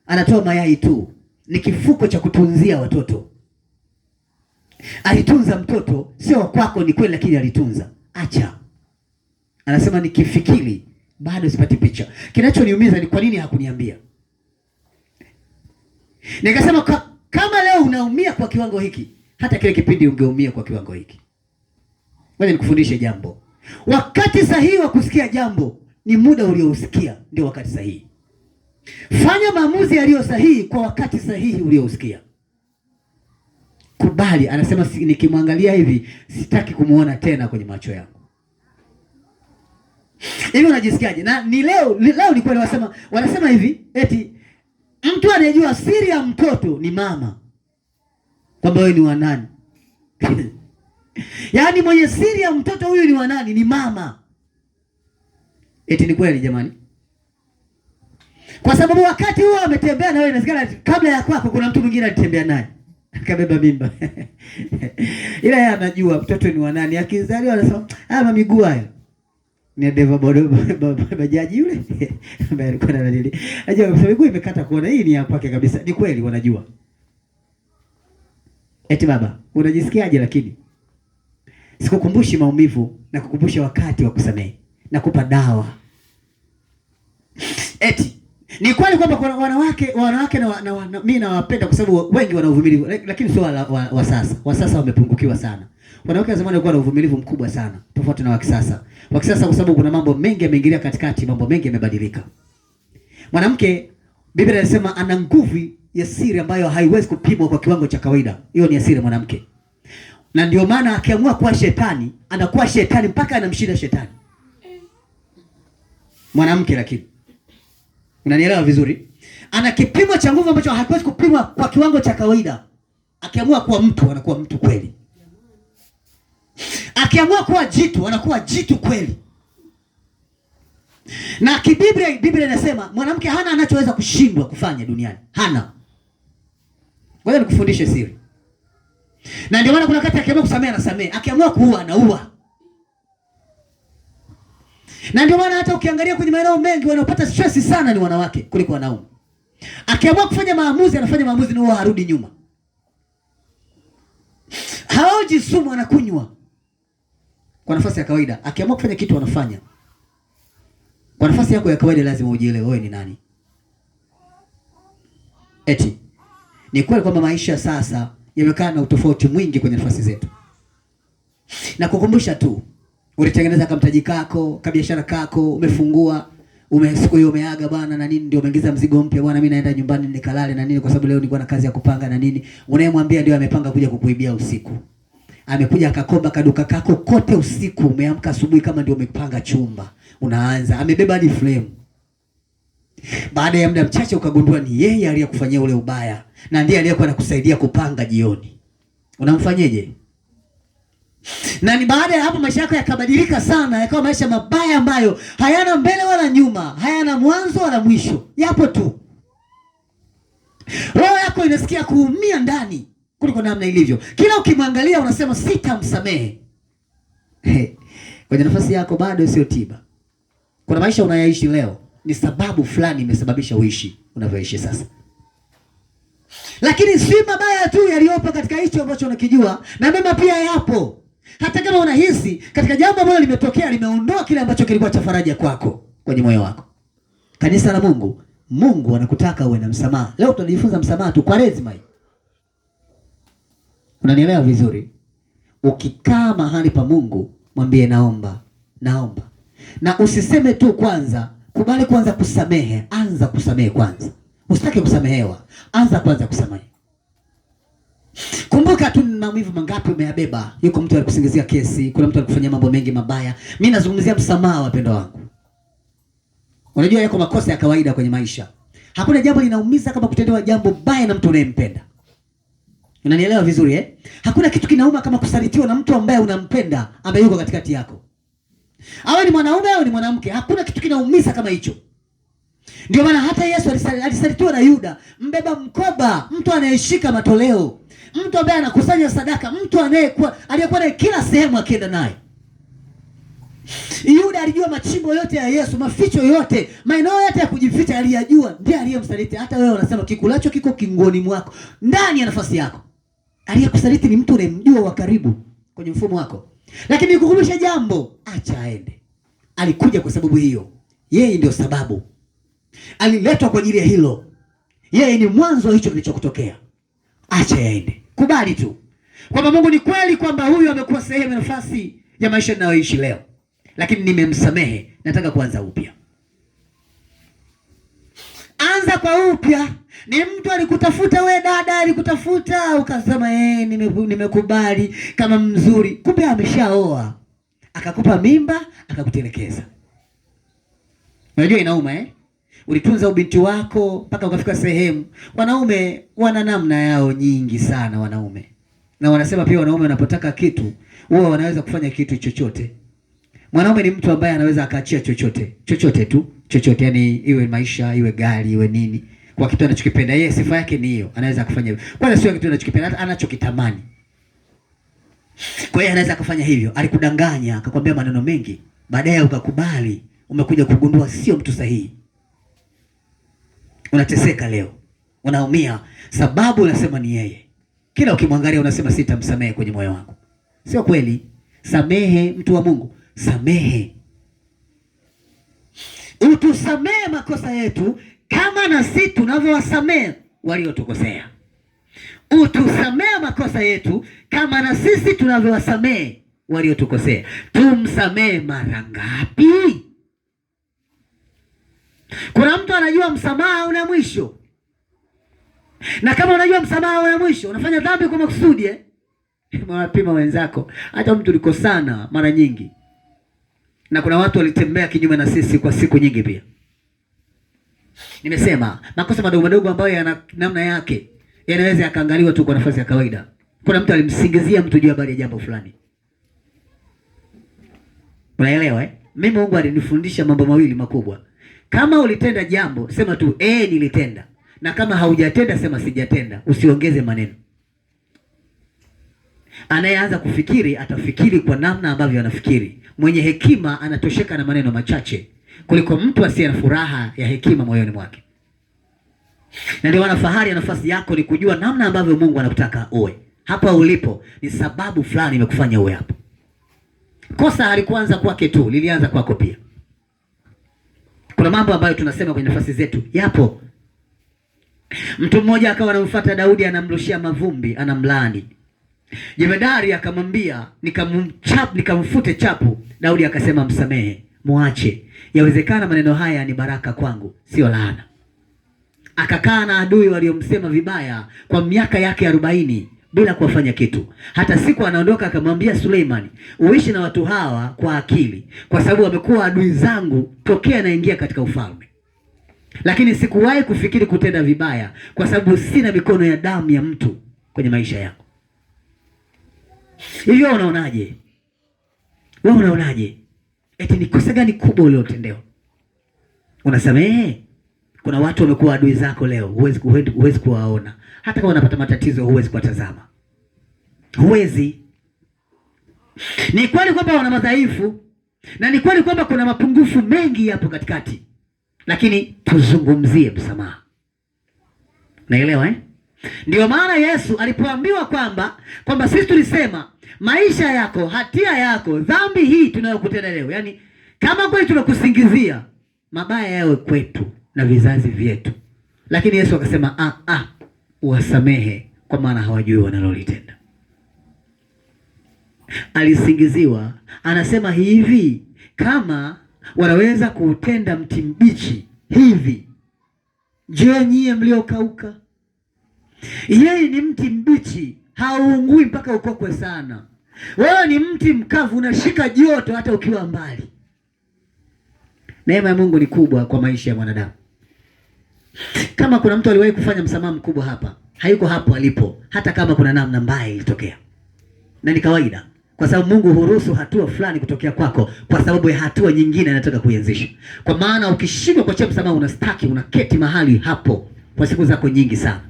anatoa mayai tu, ni kifuko cha kutunzia watoto. Alitunza mtoto, sio kwako ni kweli, lakini alitunza. Acha. Anasema nikifikiri bado sipati picha. Kinachoniumiza ni kwa nini hakuniambia. Nikasema kama leo unaumia kwa kiwango hiki, hata kile kipindi ungeumia kwa kiwango hiki. Ngoja nikufundishe jambo. Wakati sahihi wa kusikia jambo ni muda uliousikia, ndio wakati sahihi. Fanya maamuzi yaliyo sahihi kwa wakati sahihi uliousikia. Kubali. Anasema nikimwangalia hivi sitaki kumuona tena kwenye macho yangu. Hivi unajisikiaje? Na ni leo ni kweli wanasema hivi eti mtu anayejua siri ya mtoto ni mama. Kwamba wewe ni wa nani? Yaani mwenye siri ya mtoto huyu ni wa nani? Ni mama. Eti ni kweli jamani? Kwa sababu wakati huo ametembea na wewe, inasikana kabla ya kwako kuna mtu mwingine alitembea naye. Akabeba mimba. Ila yeye anajua mtoto ni wa nani. Akizaliwa anasema, "Ah, miguu hayo." Ni deva bajaji yule. Ambaye alikuwa anadili. Ajua miguu imekata kuona hii ni ya kwake kabisa. Ni kweli wanajua. Eti baba, unajisikiaje lakini? Sikukumbushi maumivu na kukumbusha wakati wa kusamehe na kupa dawa. Eti ni kweli kwamba kuna wanawake na mimi nawapenda kwa sababu wengi wana uvumilivu, lakini sio wa sasa. Wa sasa wamepungukiwa sana. Wanawake wa zamani walikuwa na uvumilivu mkubwa sana, tofauti na wa kisasa. Wa kisasa kwa sababu kuna mambo mengi yameingilia katikati, mambo mengi yamebadilika. Mwanamke, Biblia inasema ana nguvu ya siri ambayo haiwezi kupimwa kwa kiwango cha kawaida. Hiyo ni asiri mwanamke. Na ndio maana akiamua kuwa shetani, anakuwa shetani mpaka anamshinda shetani. Mwanamke lakini. Unanielewa vizuri? Ana kipimo cha nguvu ambacho hakiwezi kupimwa kwa kiwango cha kawaida. Akiamua kuwa mtu, anakuwa mtu kweli. Akiamua kuwa jitu, anakuwa jitu kweli. Na Biblia inasema mwanamke hana anachoweza kushindwa kufanya duniani. Hana. Ngoja nikufundishe siri. Na ndio maana kuna wakati akiamua kusamehe anasamehe, akiamua kuua anaua. Na ndio maana hata ukiangalia kwenye maeneo mengi wanaopata stress sana ni wanawake kuliko wanaume. Akiamua kufanya maamuzi anafanya maamuzi na huwa harudi nyuma. Haoji sumu anakunywa. Kwa nafasi ya kawaida, akiamua kufanya kitu anafanya. Kwa nafasi yako ya kawaida lazima ujielewe wewe ni nani. Eti ni kweli kwamba maisha sasa yamekaa na utofauti mwingi kwenye nafasi zetu. Na kukumbusha tu, ulitengeneza kamtaji kako, kabiashara kako, umefungua, siku hiyo umeaga bwana na nini, ndio umeingiza mzigo mpya bwana, mimi naenda nyumbani nikalale na nini kwa sababu leo nilikuwa na kazi ya kupanga na nini. Unayemwambia ndio amepanga kuja kukuibia usiku. amekuja akakoba kaduka kako kote usiku, umeamka asubuhi kama ndio umepanga chumba, unaanza amebeba hadi frame. Baada ya muda mchache ukagundua ni yeye aliyekufanyia ule ubaya na ndiye aliyekuwa anakusaidia kupanga jioni. Unamfanyeje? Na ni baada ya hapo maisha yako yakabadilika sana, yakawa maisha mabaya ambayo hayana mbele wala nyuma, hayana mwanzo wala mwisho, yapo tu. Roho yako inasikia kuumia ndani kuliko namna ilivyo. Kila ukimwangalia unasema sitamsamehe. Kwenye nafasi yako bado sio tiba. Kuna maisha unayaishi leo ni sababu fulani imesababisha uishi unavyoishi sasa. Lakini si mabaya tu yaliyopo katika hicho ambacho unakijua, na mema pia yapo. Hata kama unahisi katika jambo ambalo limetokea limeondoa kile ambacho kilikuwa cha faraja kwako kwenye moyo wako. Kanisa la Mungu, Mungu anakutaka uwe na msamaha. Leo tunajifunza msamaha tu kwa rezima hii. Unanielewa vizuri? Ukikaa mahali pa Mungu, mwambie naomba. Na usiseme tu kwanza, kubali kwanza kusamehe, anza kusamehe kwanza. Usitake kusamehewa, anza kwanza kusamehe. Kumbuka tu maumivu mangapi umeyabeba. Yuko mtu alikusingizia kesi, kuna mtu alikufanyia mambo mengi mabaya. Mimi nazungumzia msamaha, wapendwa wangu. Unajua yako makosa ya kawaida kwenye maisha. Hakuna jambo linaumiza kama kutendewa jambo baya na mtu unayempenda. Unanielewa vizuri eh? Hakuna kitu kinauma kama kusalitiwa na mtu ambaye unampenda, ambaye yuko katikati yako. Awe ni mwanaume au ni mwanamke, hakuna kitu kinaumiza kama hicho. Ndio maana hata Yesu alisalitiwa na Yuda, mbeba mkoba, mtu anayeshika matoleo, mtu ambaye anakusanya sadaka, mtu aliyekuwa naye kila sehemu akienda naye. Yuda alijua machimbo yote ya Yesu, maficho yote, maeneo yote ya kujificha aliyajua, ndiye aliyemsaliti. Hata wewe unasema kikulacho kiko kingoni mwako, ndani ya nafasi yako. Aliyekusaliti ni mtu unayemjua wa karibu kwenye mfumo wako. Lakini nikukumbusha jambo, acha aende. Alikuja kwa sababu hiyo. Yeye ndio sababu. Aliletwa kwa ajili ya hilo. Yeye ni mwanzo wa hicho kilichokutokea. Acha aende. Kubali tu kwamba Mungu ni kweli kwamba huyu amekuwa sehemu ya nafasi ya maisha ninayoishi leo, lakini nimemsamehe, nataka kuanza upya. Anza kwa upya. Ni mtu alikutafuta, we dada alikutafuta, ukasema nimekubali kama mzuri, kumbe ameshaoa, akakupa mimba, akakutelekeza. Unajua inauma eh? Ulitunza ubinti wako mpaka ukafika sehemu. Wanaume wana namna yao nyingi sana wanaume. Na wanasema pia wanaume wanapotaka kitu, wao wanaweza kufanya kitu chochote. Mwanaume ni mtu ambaye anaweza akaachia chochote tu, yani iwe maisha, iwe gari, iwe nini, kwa kitu anachokipenda yeye. Sifa yake ni hiyo, anaweza kufanya hivyo. Kwanza sio kitu anachokipenda, hata anachokitamani. Kwa hiyo anaweza kufanya hivyo. Alikudanganya, akakwambia maneno mengi, baadaye ukakubali, umekuja kugundua sio mtu sahihi. Unateseka leo, unaumia, sababu unasema ni yeye. Kila ukimwangalia unasema sitamsamehe kwenye moyo wangu. Sio kweli. Samehe, mtu wa Mungu, samehe. Utusamehe makosa yetu kama na sisi tunavyowasamehe waliotukosea. Utusamehe makosa yetu kama na sisi tunavyowasamehe waliotukosea. Tumsamehe mara ngapi? Kuna mtu anajua msamaha una mwisho. Na kama unajua msamaha una mwisho, unafanya dhambi kwa makusudi eh? Mwapima wenzako. Hata mtu ulikosana mara nyingi. Na kuna watu walitembea kinyume na sisi kwa siku nyingi pia. Nimesema makosa madogo madogo ambayo yana namna yake yanaweza yakaangaliwa tu kwa nafasi ya kawaida. Kuna mtu alimsingizia mtu juu habari ya jambo fulani. Unaelewa eh? Mimi Mungu alinifundisha mambo mawili makubwa. Kama ulitenda jambo, sema tu nilitenda. Na kama haujatenda, sema sijatenda. Usiongeze maneno. Anayeanza kufikiri atafikiri kwa namna ambavyo anafikiri. Mwenye hekima anatosheka na maneno machache kuliko mtu asiye na furaha ya hekima moyoni mwake. Na ndio fahari ya nafasi yako ni kujua namna ambavyo Mungu anakutaka uwe. Hapa ulipo ni sababu fulani imekufanya uwe hapo. Kosa halikuanza kwake tu, lilianza kwako pia. Kuna mambo ambayo tunasema kwenye nafasi zetu yapo. Mtu mmoja akawa anamfuata Daudi, anamrushia mavumbi, anamlaani. Jemedari akamwambia nikamfute chapu. Daudi akasema msamehe, muache. Yawezekana maneno haya ni baraka kwangu, sio laana. Akakaa na adui waliomsema vibaya kwa miaka yake 40 bila kuwafanya kitu. Hata siku anaondoka akamwambia Suleimani, uishi na watu hawa kwa akili, kwa sababu wamekuwa adui zangu tokea naingia katika ufalme. Lakini sikuwahi kufikiri kutenda vibaya, kwa sababu sina mikono ya damu ya mtu kwenye maisha yako. Hivyo unaonaje? Wewe unaonaje? Eti ni kosa gani kubwa uliotendewa? Unasamehe? Kuna watu wamekuwa adui zako leo, huwezi kuwaona. Hata kama unapata matatizo huwezi kuwatazama. Huwezi. Ni kweli kwamba wana madhaifu, na ni kweli kwamba kuna mapungufu mengi hapo katikati. Lakini tuzungumzie msamaha. Naelewa Ndio maana Yesu alipoambiwa kwamba sisi tulisema maisha yako, hatia yako, dhambi hii tunayokutenda leo, yani kama kweli tunakusingizia, mabaya yawe kwetu na vizazi vyetu. Lakini Yesu akasema uwasamehe, kwa maana hawajui wanalolitenda. Alisingiziwa, anasema hivi, kama wanaweza kuutenda mti mbichi hivi, je, nyie mliokauka? Yeye ni mti mbichi, hauungui mpaka ukokwe sana. Wewe ni mti mkavu, unashika joto hata ukiwa mbali. Neema ya Mungu ni kubwa kwa maisha ya mwanadamu. Kama kuna mtu aliwahi kufanya msamaha mkubwa hapa, hayuko hapo alipo, hata kama kuna namna mbaya ilitokea. Na ni kawaida, kwa sababu Mungu huruhusu hatua fulani kutokea kwako kwa sababu ya hatua nyingine anataka kuianzisha. Kwa maana ukishindwa kuachia msamaha, unastaki, unaketi mahali hapo kwa siku zako nyingi sana.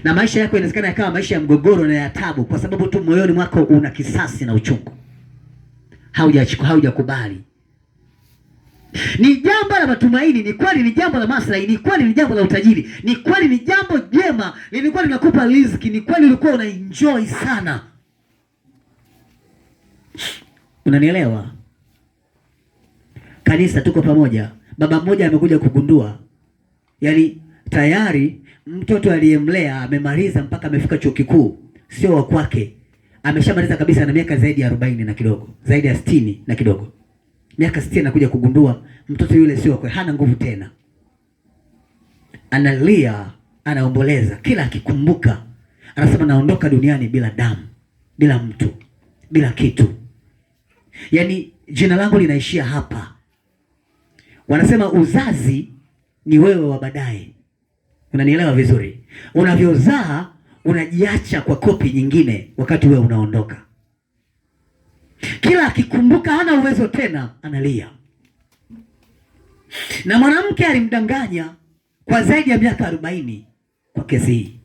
Na maisha yako inawezekana yakawa maisha ya mgogoro na ya taabu, kwa sababu tu moyoni mwako una kisasi na uchungu. Haujakubali. Ni jambo la matumaini, ni kweli, ni jambo la maslahi, ni kweli, ni jambo la utajiri, ni kweli, ni jambo jema, lilikuwa linakupa riziki, ni kweli ulikuwa una enjoy sana. Unanielewa? Kanisa, tuko pamoja. Baba mmoja amekuja kugundua, yani tayari mtoto aliyemlea amemaliza mpaka amefika chuo kikuu, sio wa kwake. Ameshamaliza kabisa na miaka zaidi ya 40 na kidogo, zaidi ya 60 na kidogo. Miaka 60 anakuja kugundua mtoto yule sio wake, hana nguvu tena. Analia, anaomboleza, kila akikumbuka anasema naondoka duniani bila damu, bila mtu, bila kitu. Yaani jina langu linaishia hapa. Wanasema uzazi ni wewe wa baadaye. Unanielewa vizuri? Unavyozaa unajiacha kwa kopi nyingine wakati wewe unaondoka. Kila akikumbuka hana uwezo tena, analia. Na mwanamke alimdanganya kwa zaidi ya miaka 40 kwa kesi hii.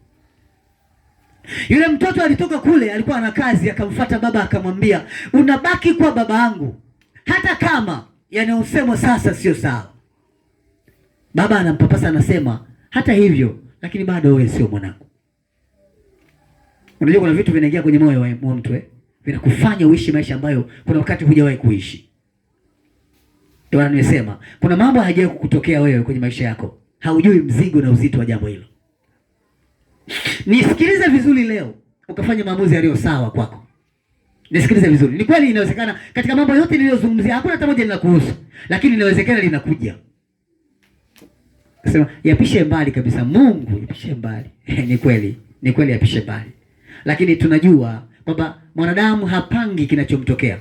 Yule mtoto alitoka kule, alikuwa ana kazi, akamfuata baba akamwambia, unabaki kwa baba yangu hata kama yanayosemwa sasa sio sawa. Baba anampapasa, anasema hata hivyo lakini bado wewe sio mwanangu. Unajua kuna vitu vinaingia kwenye moyo wa mtu vinakufanya uishi maisha ambayo kuna wakati hujawahi kuishi. Ndio nimesema kuna mambo hayajawahi kukutokea wewe kwenye maisha yako, haujui mzigo na uzito wa jambo hilo. Nisikilize vizuri leo, ukafanya maamuzi yaliyo sawa kwako. Nisikilize vizuri. Ni kweli inawezekana katika mambo yote niliyozungumzia hakuna hata moja linakuhusu, lakini inawezekana linakuja. Nasema yapishe mbali kabisa, Mungu yapishe mbali. Ni kweli yapishe mbali. Lakini tunajua kwamba mwanadamu hapangi kinachomtokea.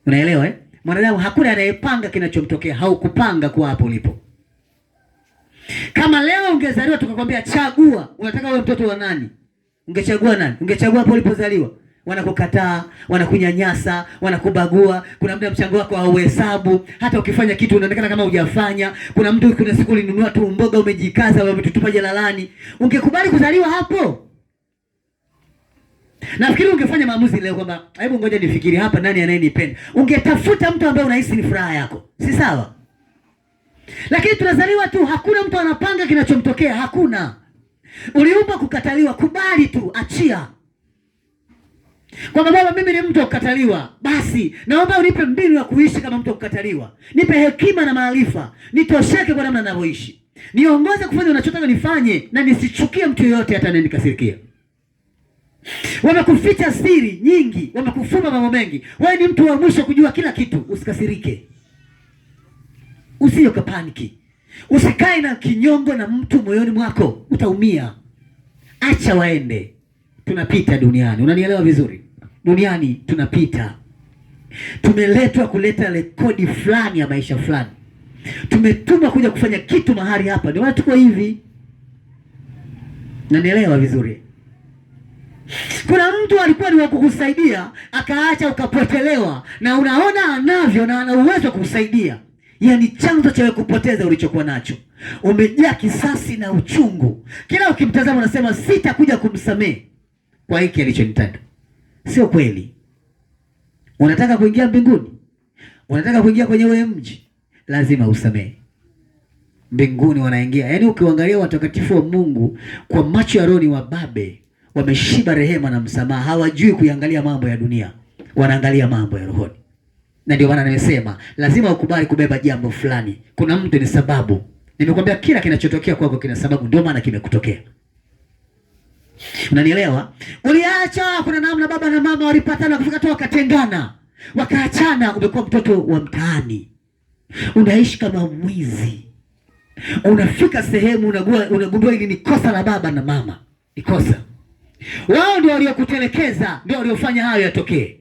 Unaelewa Mwanadamu hakuna anayepanga kinachomtokea, haukupanga kwa hapo ulipo. Kama leo ungezaliwa tukakwambia chagua, unataka wewe mtoto wa nani? Ungechagua nani? Ungechagua hapo ulipozaliwa? Wanakukataa, wanakunyanyasa, wanakubagua. Kuna muda mchango wako hauhesabu, hata ukifanya kitu unaonekana kama hujafanya. Kuna siku ulinunua tu mboga umejikaza, umetutupa jalalani. Ungekubali kuzaliwa hapo? Nafikiri ungefanya maamuzi leo kwamba hebu ngoja nifikiri hapa, nani anayenipenda? Ungetafuta mtu ambaye unahisi ni furaha yako, si sawa? Lakini tunazaliwa tu, hakuna mtu anapanga kinachomtokea, hakuna. Uliumba kukataliwa, kubali tu, achia. Kwa baba, mimi ni mtu wa kukataliwa, basi naomba unipe mbinu ya kuishi kama mtu wa kukataliwa. Nipe hekima na maarifa, nitosheke kwa namna ninavyoishi. Niongoze kufanya unachotaka nifanye, na nisichukie mtu yoyote hata anayenikasirikia. Wamekuficha siri nyingi, wamekufumba mambo mengi. Wewe ni mtu wa mwisho kujua kila kitu. Usikasirike, usiyoka paniki, usikae na kinyongo na mtu moyoni mwako, utaumia. Acha waende, tunapita duniani. Unanielewa vizuri? Duniani tunapita. Tumeletwa kuleta rekodi fulani ya maisha fulani. Tumetumwa kuja kufanya kitu mahali hapa. Ndio watu kwa hivi. Unanielewa vizuri? Kuna mtu alikuwa ni wa kukusaidia, akaacha ukapotelewa, na unaona anavyo na ana uwezo wa kukusaidia. Yaani chanzo cha kupoteza ulichokuwa nacho. Umejaa kisasi na uchungu. Kila ukimtazama unasema sitakuja kumsamehe kwa hiki alichonitenda. Sio kweli. Unataka kuingia mbinguni? Unataka kuingia kwenye ule mji? Lazima usamehe. Mbinguni wanaingia. Yaani ukiangalia watakatifu wa Mungu kwa macho ya roho ni wababe. Wameshiba rehema na msamaha. Hawajui kuangalia mambo ya dunia. Wanaangalia mambo ya rohoni. Na ndio maana nimesema lazima ukubali kubeba jambo fulani. Kuna mtu ni sababu. Nimekwambia kila kinachotokea kwako kina sababu, ndio maana kimekutokea. Unanielewa? Uliacha kuna namna baba na mama walipatana kufika tu wakatengana. Wakaachana, umekuwa mtoto wa mtaani. Unaishi kama mwizi. Unafika sehemu unagundua hili ni kosa la baba na mama. Ni kosa. Wao ndio waliokutelekeza, ndio waliofanya hayo yatokee.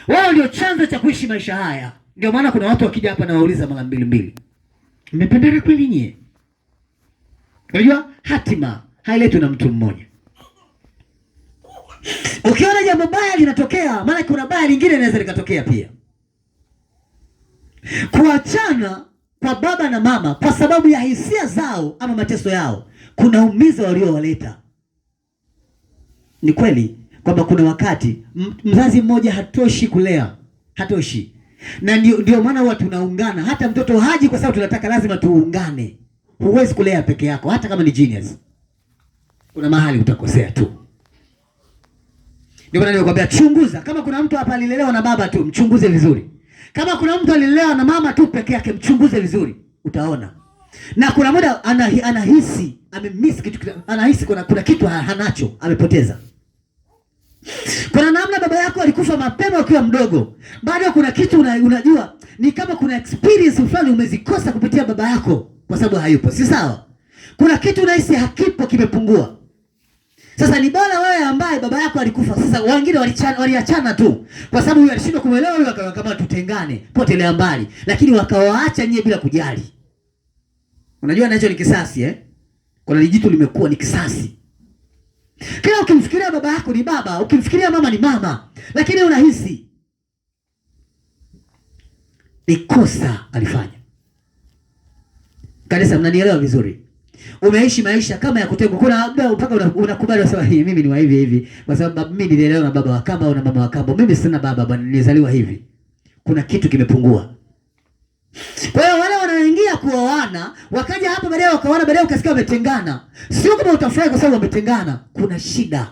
Wao ndio chanzo cha kuishi maisha haya. Ndio maana kuna watu wakija hapa na wauliza mara mbili. Mmependana kweli nyie? Unajua hatima hailetwi na mtu mmoja. Ukiona jambo baya linatokea, maana kuna baya lingine linaweza likatokea pia. Kuachana kwa baba na mama kwa sababu ya hisia zao ama mateso yao, kuna umiza waliowaleta. Ni kweli kwamba kuna wakati mzazi mmoja hatoshi kulea, hatoshi. Na ndio maana huwa tunaungana. Hata mtoto haji kwa sababu tunataka lazima tuungane. Huwezi kulea peke yako hata kama ni genius. Kuna mahali utakosea tu. Ndio maana nilikwambia chunguza. Kama kuna mtu hapa alilelewa na baba tu, mchunguze vizuri. Kama kuna mtu alilelewa na mama tu peke yake, mchunguze vizuri. Utaona. Na kuna muda anahisi amemiss kitu, anahisi kuna kitu hanacho, amepoteza. Kuna namna baba yako alikufa mapema ukiwa mdogo. Bado kuna kitu unajua ni kama kuna experience fulani umezikosa kupitia baba yako kwa sababu hayupo. Si sawa? Kuna kitu unahisi hakipo, kimepungua. Sasa ni bora wewe ambaye baba yako alikufa. Sasa wengine waliachana tu kwa sababu huyu alishindwa kumuelewa, huyu kama tutengane, potelea mbali, lakini wakawaacha nyie bila kujali. Unajua nacho ni kisasi Kuna lijitu limekuwa ni kisasi. Kila ukimfikiria baba yako ni baba, ukimfikiria mama ni mama, lakini unahisi ni kosa alifanya. Kanisa, mnanielewa vizuri? Umeishi maisha kama ya kutegwa. Kuna mpaka unakubali unasema mimi ni wa hivi hivi kwa sababu mimi nililelewa na baba wa kambo au na mama wa kambo. Mimi sina baba bwana, nilizaliwa hivi. Kuna kitu kimepungua. Kwa hiyo wale wanaingia kuoana, wakaja hapa baadaye wakaoana, baadaye ukasikia wametengana. Sio kama utafurahi kwa sababu wametengana, kuna shida.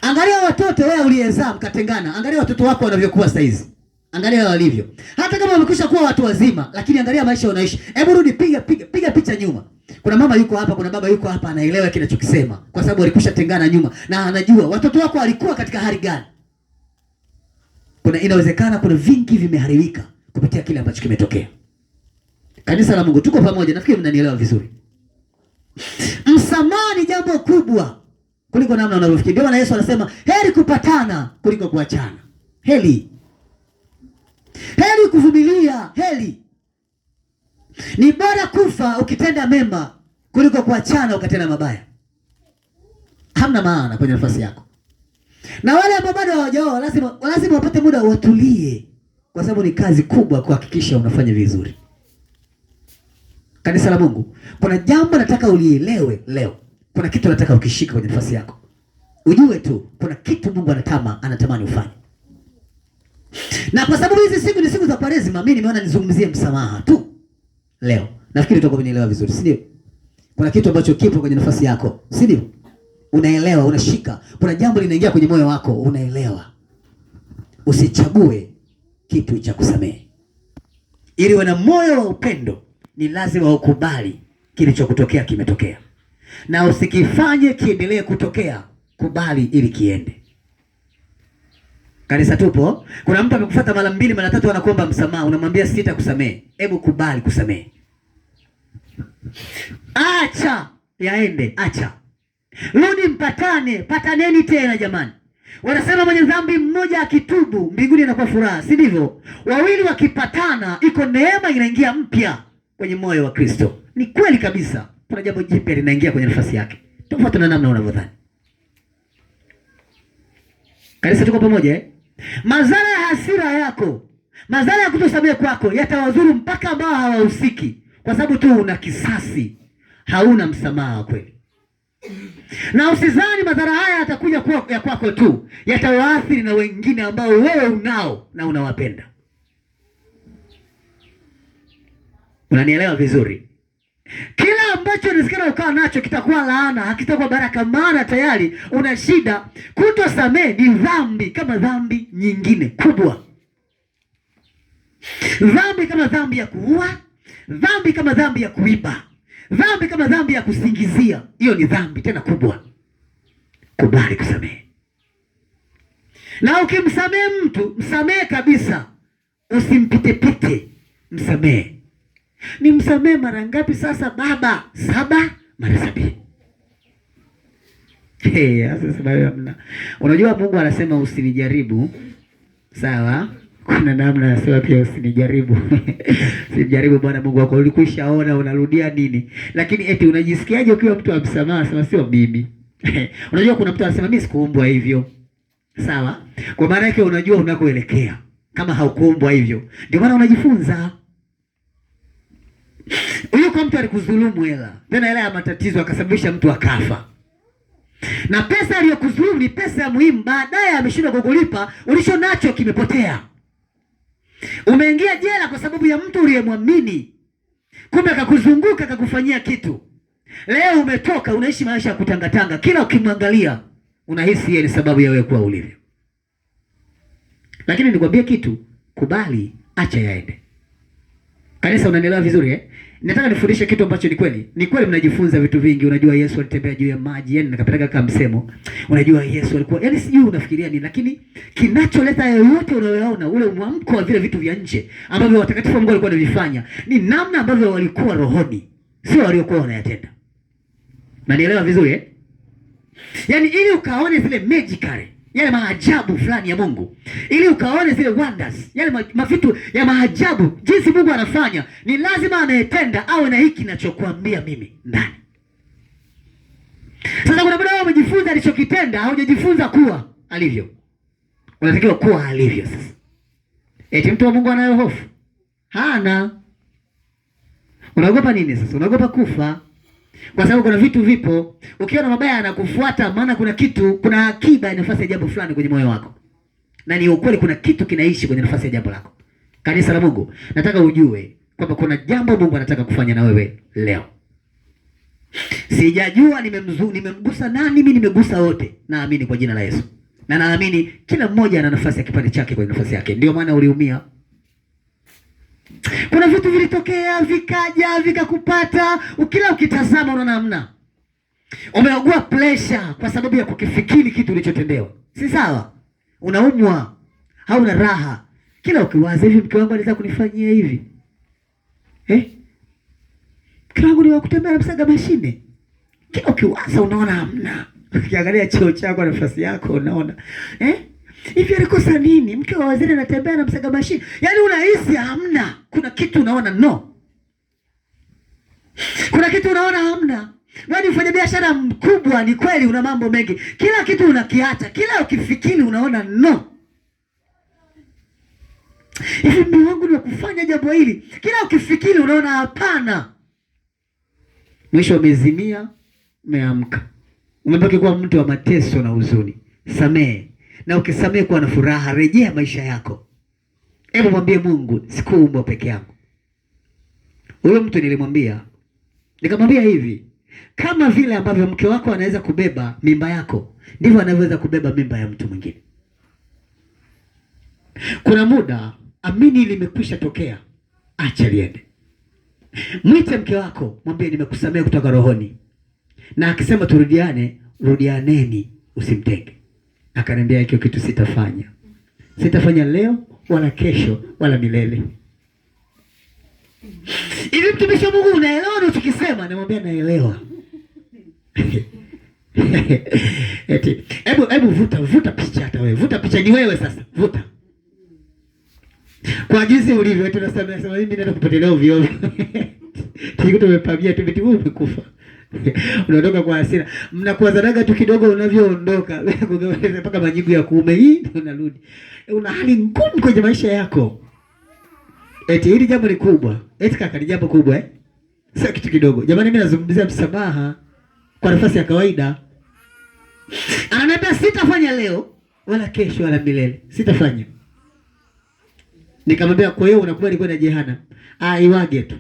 Angalia watoto wewe uliyezaa mkatengana, angalia watoto wako wanavyokuwa sasa hizi. Angalia walivyo. Hata kama wamekwisha kuwa watu wazima, lakini angalia maisha wanaishi. Hebu rudi piga picha nyuma. Kuna mama yuko hapa, kuna baba yuko hapa, anaelewa kinachokisema kwa sababu walikwisha tengana nyuma na anajua watoto wako walikuwa katika hali gani. Inawezekana kuna vingi vimeharibika kupitia kile ambacho kimetokea. Kanisa la Mungu, tuko pamoja? Nafikiri mnanielewa vizuri. Msamaha ni jambo kubwa kuliko namna unavyofikiri. Ndio maana Yesu anasema heri kupatana kuliko kuachana. Heri kuvumilia, heri. Ni bora kufa ukitenda mema kuliko kuachana ukatenda mabaya. Hamna maana kwenye nafasi yako. Na wale ambao bado hawajaoa lazima wapate muda watulie, kwa sababu ni kazi kubwa kuhakikisha unafanya vizuri. Kanisa la Mungu, kuna jambo nataka ulielewe leo. Kuna kitu nataka ukishika kwenye nafasi yako. Ujue tu kuna kitu Mungu anatamani ufanye. Na kwa sababu hizi siku ni siku za Kwaresima, mimi nimeona nizungumzie msamaha tu leo. Nafikiri utakuwa unielewa vizuri, si ndio? Kuna kitu ambacho kipo kwenye nafasi yako, si ndio? Unaelewa, unashika. Kuna jambo linaingia kwenye moyo wako, unaelewa. Usichague kitu cha kusamehe. Ili wana moyo wa upendo, ni lazima ukubali kilichokutokea kimetokea. Na usikifanye kiendelee kutokea, kubali ili kiende. Kanisa, tupo? Kuna mtu amekufuata mara 2 mara 3 anakuomba msamaha, unamwambia sitakusamehe. Hebu kubali kusamehe. Acha yaende, acha. Rudi mpatane, pataneni tena jamani. Wanasema mwenye dhambi mmoja akitubu mbinguni inakuwa furaha, si ndivyo? Wawili wakipatana iko neema inaingia mpya kwenye moyo wa Kristo. Ni kweli kabisa. Kuna jambo jipya linaingia kwenye nafasi yake. Tofauti na namna unavyodhani. Kanisa tuko pamoja eh? Madhara ya hasira yako, madhara ya kutosamehe kwako yatawazuru mpaka ambao hawahusiki, kwa sababu tu una kisasi, hauna msamaha kweli. Na usizani madhara haya yatakuja ya kwako tu, yatawaathiri na wengine ambao wewe unao na unawapenda. Unanielewa vizuri? Kila ambacho unasikia ukawa nacho kitakuwa laana, hakitakuwa baraka, maana tayari una shida. Kutosamehe ni dhambi kama dhambi nyingine kubwa. Dhambi kama dhambi ya kuua, dhambi kama dhambi ya kuiba, dhambi kama dhambi ya kusingizia. Hiyo ni dhambi tena kubwa. Kubali kusamehe. Na ukimsamehe mtu, msamehe kabisa. Usimpite-pite, msamehe. Ni msamehe mara ngapi sasa baba? 7 mara 70. Unajua Mungu anasema usinijaribu. Sawa? Kuna namna anasema pia usinijaribu. Usijaribu Bwana Mungu wako. Ulikwishaona unarudia nini? Lakini eti unajisikiaje ukiwa mtu wa msamaha? Sema sio mimi. Unajua kuna mtu anasema mimi sikuumbwa hivyo. Sawa? Kwa maana yake unajua unakoelekea. Kama haukuumbwa hivyo. Ndio maana unajifunza. Huyo kwa mtu alikudhulumu hela. Tena hela ya matatizo akasababisha mtu akafa. Na pesa aliyokudhulumu ni pesa ya muhimu, baadaye ameshindwa kukulipa, ulicho nacho kimepotea. Umeingia jela kwa sababu ya mtu uliyemwamini. Kumbe akakuzunguka akakufanyia kitu. Leo umetoka unaishi maisha ya kutangatanga, kila ukimwangalia unahisi yeye ni sababu ya wewe kuwa ulivyo. Lakini nikwambie kitu, kubali, acha yaende. Kanisa unanielewa vizuri eh? Nataka nifundishe kitu ambacho ni kweli. Ni kweli mnajifunza vitu vingi. Unajua Yesu alitembea juu ya maji, yani nakapeleka kama msemo. Unajua Yesu alikuwa, yani sijui unafikiria nini, lakini kinacholeta yoyote unayoona ule mwamko wa vile vitu vya nje ambavyo watakatifu wa Mungu walikuwa wanavifanya ni namna ambavyo walikuwa rohoni, sio waliokuwa wanayatenda. Unanielewa vizuri eh? Yani ili ukaone zile magically, yale maajabu fulani ya Mungu, ili ukaone zile wonders, yale mavitu ya maajabu jinsi Mungu anafanya, ni lazima anayetenda awe na hiki ninachokuambia mimi ndani. Sasa kuna muda wewe umejifunza alichokitenda, haujajifunza kuwa alivyo. Unatakiwa kuwa alivyo sasa. Eti mtu wa Mungu anayo hofu? Hana. Unaogopa nini sasa? Unaogopa kufa. Kwa sababu kuna vitu vipo, ukiona mabaya anakufuata, maana kuna kitu, kuna akiba ya nafasi ya jambo fulani kwenye moyo wako. Na ni ukweli kuna kitu kinaishi kwenye nafasi ya jambo lako. Kanisa la Mungu, nataka ujue kwamba kuna jambo Mungu anataka kufanya na wewe leo. Sijajua nimemgusa nani, mimi nimegusa wote. Naamini kwa jina la Yesu. Na naamini kila mmoja ana nafasi ya kipande chake kwenye nafasi yake. Ndio maana uliumia. Kuna vitu vilitokea, vikaja, vikakupata, kila ukitazama unaona hamna. Umeugua pressure kwa sababu ya kukifikiri kitu ulichotendewa. Si sawa? Unaumwa, hauna raha. Kila ukiwaza hivi, mke wangu anaweza kunifanyia hivi. Mke wangu ni wa kutembea na msaga mashine. Kila ukiwaza unaona hamna. Ukiangalia cheo chako, nafasi yako unaona. Hivi alikosa nini? Mke wa waziri anatembea na msaga mashine. Yaani unahisi hamna. Kuna kitu unaona no. Kuna kitu unaona hamna. Wewe mfanya biashara mkubwa, ni kweli una mambo mengi. Kila kitu unakiacha. Kila ukifikiri unaona no. Hivi mimi wangu ni kufanya jambo hili. Kila ukifikiri unaona hapana. Mwisho umezimia, umeamka. Umebaki kuwa mtu wa mateso na huzuni. Samehe. Na ukisamehe kuwa na furaha, rejea maisha yako. Hebu mwambie Mungu, sikuumbwa peke yangu. Huyo mtu nikamwambia hivi, kama vile ambavyo mke wako anaweza kubeba mimba yako, ndivyo anaweza kubeba mimba ya mtu mwingine. Kuna muda amini limekwisha tokea, acha liende. Mwite mke wako, mwambie nimekusamehe kutoka rohoni. Na akisema turudiane, rudianeni, usimtenge. Akaniambia hiyo kitu sitafanya. Sitafanya leo wala kesho wala milele. Hivi mtumishi wa Mungu unaelewa unachokisema? Namwambia naelewa. Eti hebu vuta picha, hata wewe vuta picha, ni wewe sasa, vuta kwa jinsi ulivyo. Eti unasema mimi naenda kupotelea ovyo ovyo. Tikito umepambia tu vitu, umekufa. Unaondoka kwa hasira, mnakuwazanaga tu kidogo, unavyoondoka mpaka majibu ya kuume hii unarudi. Una hali ngumu kwenye maisha yako. Eti hili jambo ni kubwa. Eti kaka, ni jambo kubwa sio kitu kidogo. Jamani, mimi nazungumzia msamaha kwa nafasi ya kawaida. Ananiambia sitafanya leo wala kesho wala milele. Sitafanya. Nikamwambia kwa hiyo unakubali kwenda jehanamu? Iwage tu.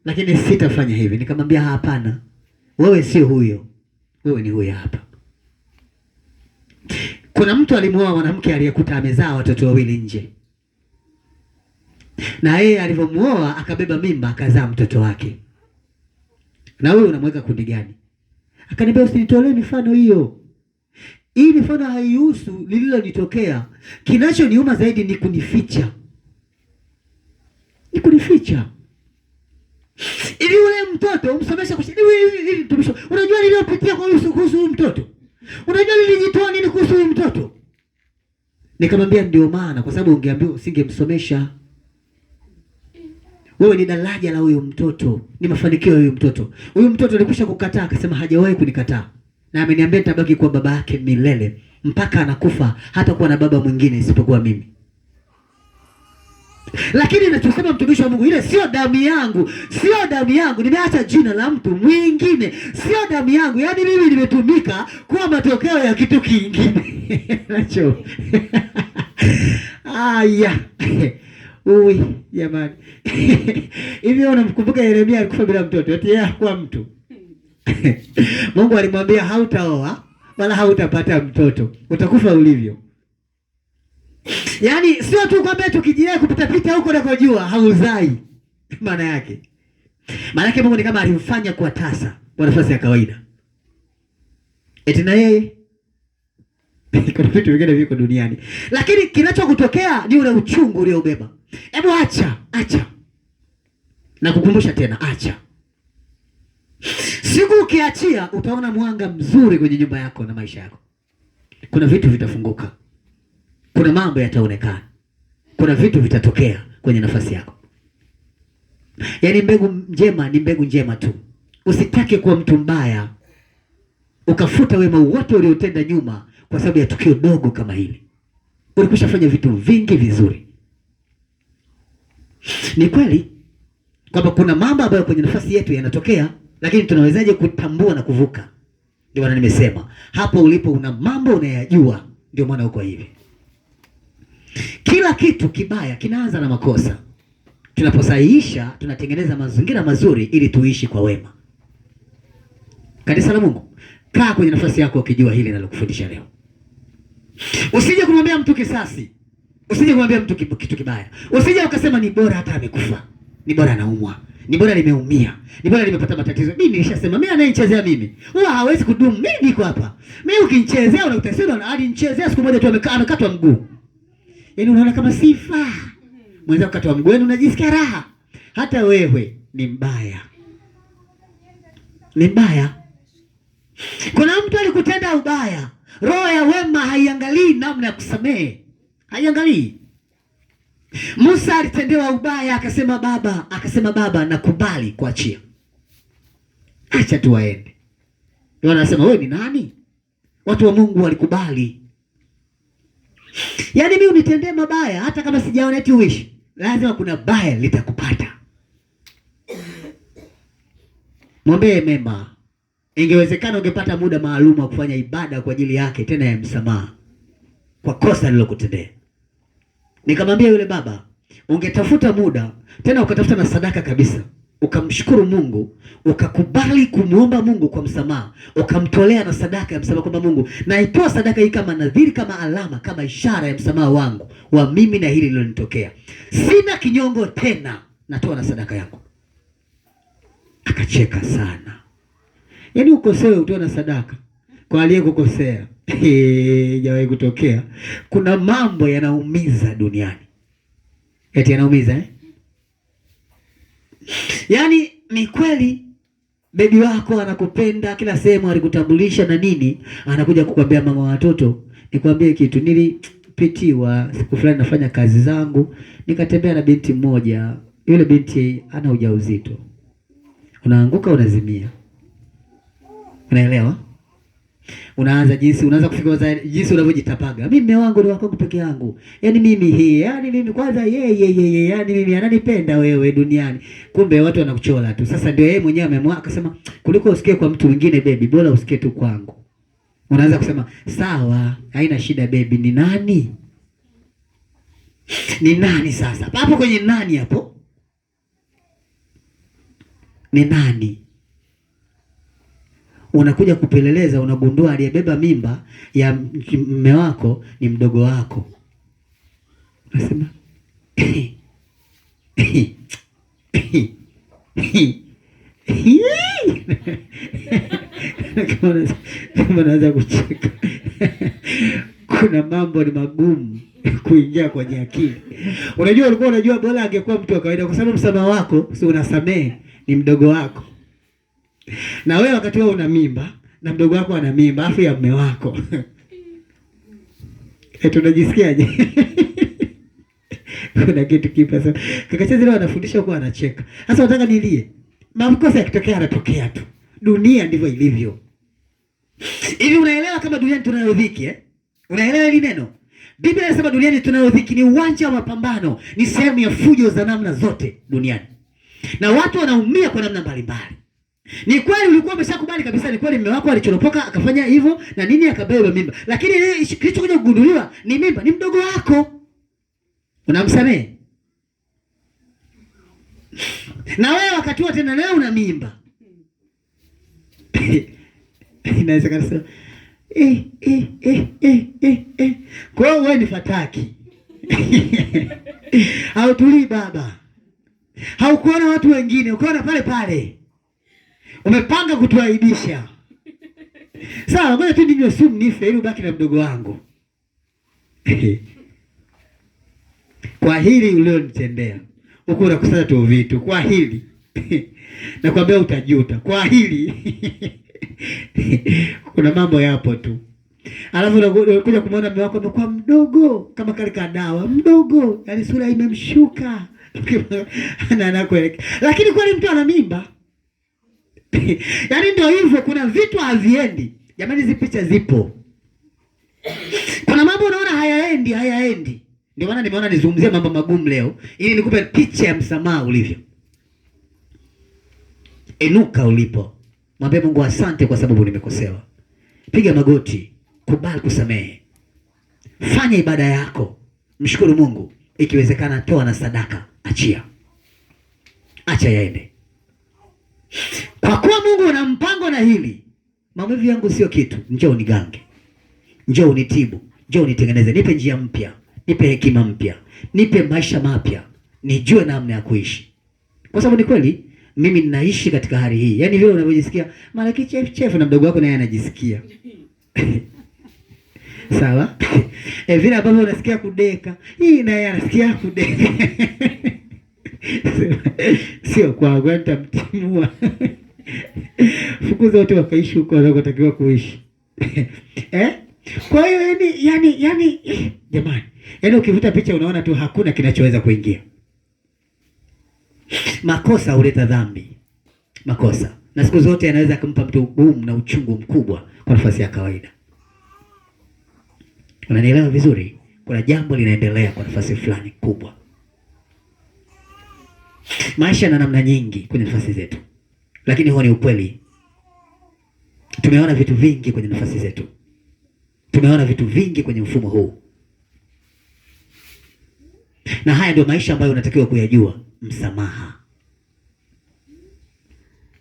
Lakini sitafanya hivi. Nikamwambia hapana. Wewe sio huyo. Wewe ni huyo hapa. Kuna mtu alimuoa mwanamke aliyekuta amezaa watoto wawili nje. Na yeye alivyomuoa akabeba mimba akazaa mtoto wake. Na wewe unamweka kundi gani? Akaniambia usinitolee mifano hiyo. Hii mifano haihusu lililonitokea. Kinachoniuma zaidi ni kunificha. Ni kunificha. Ili ule mtoto umsomesha ili tumisho. Unajua niliyopitia kuhusu huyu mtoto? Unajua nilijitoa nini kuhusu huyu mtoto? Nikamwambia ndio maana, kwa sababu ungeambiwa usingemsomesha. Wewe ni daraja la huyo mtoto, ni mafanikio ya huyo mtoto. Huyo mtoto alikwisha kukataa, akasema hajawahi kunikataa. Na ameniambia nitabaki kwa baba yake milele mpaka anakufa, hata kuwa na baba mwingine isipokuwa mimi. Lakini ninachosema mtumishi wa Mungu, ile sio damu yangu, sio damu yangu. Nimeacha jina la mtu mwingine, sio damu yangu. Yaani mimi nimetumika kuwa matokeo ya kitu kingine. Nacho. Aya. Ui, jamani. Hivi unamkumbuka Yeremia alikufa bila mtoto? Eti yeye hakuwa mtu. Mungu alimwambia hautaoa wala hautapata mtoto. Utakufa ulivyo. Yaani sio tu kwamba tukijilea kupita pita huko na kujua hauzai. Maana yake. Maana yake Mungu ni kama alimfanya kwa tasa kwa nafasi ya kawaida. Eti na yeye kuna vitu vingine viko duniani. Lakini kinachokutokea ni ule uchungu uliobeba. Hebu acha. Na kukumbusha tena, acha. Siku ukiachia utaona mwanga mzuri kwenye nyumba yako na maisha yako. Kuna vitu vitafunguka. Kuna mambo yataonekana. Kuna vitu vitatokea kwenye nafasi yako. Yaani mbegu njema ni mbegu njema tu. Usitake kuwa mtu mbaya ukafuta wema wote uliotenda nyuma kwa sababu ya tukio dogo kama hili. Ulikwisha vitu vingi vizuri. Ni kweli kwamba kuna mambo ambayo kwenye nafasi yetu yanatokea, lakini tunawezaje kutambua na kuvuka? Ndio maana nimesema hapo ulipo una mambo unayajua, ndio maana uko hivi. Kila kitu kibaya kinaanza na makosa. Tunaposahihisha tunatengeneza mazingira mazuri ili tuishi kwa wema. Kanisa la Mungu, kaa kwenye nafasi yako ukijua hili ninalokufundisha leo. Usije kumwambia mtu kisasi. Usije kumwambia mtu kitu kibaya. Usije ukasema ni bora hata amekufa. Ni bora anaumwa. Ni bora nimeumia. Ni bora nimepata matatizo. Mimi nilishasema mimi anayenichezea mimi. Huwa hawezi kudumu. Mimi niko hapa. Mimi ukinichezea unakutasema na hadi nichezea siku moja tu amekatwa mguu. Yaani unaona kama sifa. Mwenza kukatwa mguu unajisikia raha. Hata wewe ni mbaya. Ni mbaya. Kuna mtu alikutenda ubaya. Roho ya wema haiangalii namna ya kusamehe. Haiangalii. Musa alitendewa ubaya akasema baba nakubali kuachia. Acha tu waende. Ndio anasema wewe ni nani? Watu wa Mungu walikubali. Yaani mimi unitendee mabaya hata kama sijaona eti uishi. Lazima kuna baya litakupata. Mwambie mema. Ingewezekana ungepata muda maalum wa kufanya ibada kwa ajili yake tena ya msamaha kwa kosa lilokutendea. Nikamwambia yule baba, ungetafuta muda tena ukatafuta na sadaka kabisa. Ukamshukuru Mungu, ukakubali kumuomba Mungu kwa msamaha, ukamtolea na sadaka ya msamaha kwa Mungu. Na itoa sadaka hii kama nadhiri, kama alama, kama ishara ya msamaha wangu wa mimi na hili lilonitokea. Sina kinyongo tena, natoa na sadaka yako. Akacheka sana. Yaani ukosewe utoe na sadaka kwa aliyekukosea. Jawahi kutokea. Kuna mambo yanaumiza duniani. Eti yanaumiza Yaani ni kweli Bebi wako anakupenda, kila sehemu alikutambulisha na nini, anakuja kukwambia mama watoto, nikwambie kitu, nilipitiwa siku fulani nafanya kazi zangu, nikatembea na binti mmoja, yule binti ana ujauzito. Unaanguka, unazimia. Unaelewa? Unaanza kufikiria jinsi unavyojitapaga. Mimi mume wangu ni wako peke yangu. Yaani mimi yaani mimi kwanza yeye, yaani mimi ananipenda wewe duniani. Kumbe watu wanakuchola tu. Sasa ndio yeye mwenyewe ameamua akasema kuliko usikie kwa mtu mwingine baby, bora usikie tu kwangu. Unaanza kusema sawa, haina shida baby, ni nani? Ni nani sasa? Hapo kwenye nani hapo? Ni nani? Unakuja kupeleleza, unagundua aliyebeba mimba ya mume wako ni mdogo wako. Unasema kama naanza kucheka. Kuna mambo ni magumu kuingia kwenye akili. Unajua bora angekuwa mtu wa kawaida, kwa sababu msamaha wako si unasamehe, ni mdogo wako. Na wewe wakati wewe una mimba na mdogo wako ana mimba afu ya mume wako. Tunajisikiaje? Kuna kitu kipi sasa? Kaka Chezi leo anafundisha kwa anacheka. Sasa nataka nilie. Makosa yakitokea yanatokea tu. Dunia ndivyo ilivyo. Hivi unaelewa kama duniani tunayo dhiki Unaelewa hili neno? Biblia inasema duniani tunayo dhiki, ni uwanja wa mapambano, ni sehemu ya fujo za namna zote duniani. Na watu wanaumia kwa namna mbalimbali. Ni kweli ulikuwa umeshakubali kabisa, ni kweli mume wako alichoropoka akafanya hivyo na nini akabeba mimba. Lakini kilichokuja kugunduliwa ni mimba, ni mdogo wako. Unamsamehe? Na wewe wakati wote tena leo una mimba. Inawezekana sasa. Kwa hiyo wewe ni fataki. Hautulii baba. Haukuona watu wengine, ukaona pale pale. Umepanga kutuaibisha. Sawa, ngoja tu ninywe sumu nife ili ubaki na mdogo wangu. Kwa hili ulionitendea, huko unakusanya tu vitu kwa hili. Nakwambia utajuta. Kwa hili. Kuna mambo yapo tu. Alafu unakuja kumwona mume wako amekuwa mdogo kama kale kadawa, mdogo, yaani sura imemshuka. Anakuelekea. Lakini kwani mtu ana mimba? Yaani ndio hivyo, kuna vitu haviendi. Jamani, hizi picha zipo. Kuna mambo unaona hayaendi. Ndio maana nimeona nizungumzie mambo magumu leo ili nikupe picha ya msamaha ulivyo. Inuka ulipo. Mwambie Mungu asante kwa sababu nimekosewa. Piga magoti, kubali kusamehe. Fanya ibada yako. Mshukuru Mungu. Ikiwezekana toa na sadaka, achia. Acha yaende. Kwa kuwa Mungu una mpango na hili. Maumivu yangu sio kitu. Njoo unigange. Njoo unitibu. Njoo unitengeneze. Nipe njia mpya. Nipe hekima mpya. Nipe maisha mapya. Nijue namna ya kuishi. Kwa sababu ni kweli mimi ninaishi katika hali hii. Yaani vile unavyojisikia mara kichefu na mdogo wako naye anajisikia. Sawa? Vile ambavyo unasikia kudeka, hii naye anasikia kudeka. Sio kwa nitamtimua. Fukuza wote wakaishi huko wanakotakiwa kuishi. Kwa hiyo yani jamani, yaani ukivuta picha unaona tu hakuna kinachoweza kuingia. Makosa huleta dhambi. Makosa. Na siku zote yanaweza kumpa mtu ugumu na uchungu mkubwa kwa nafasi ya kawaida. Unanielewa vizuri? Kuna jambo linaendelea kwa nafasi fulani kubwa. Maisha na namna nyingi kwenye nafasi zetu. Lakini huo ni ukweli. Tumeona vitu vingi kwenye nafasi zetu. Tumeona vitu vingi kwenye mfumo huu. Na haya ndio maisha ambayo unatakiwa kuyajua. Msamaha.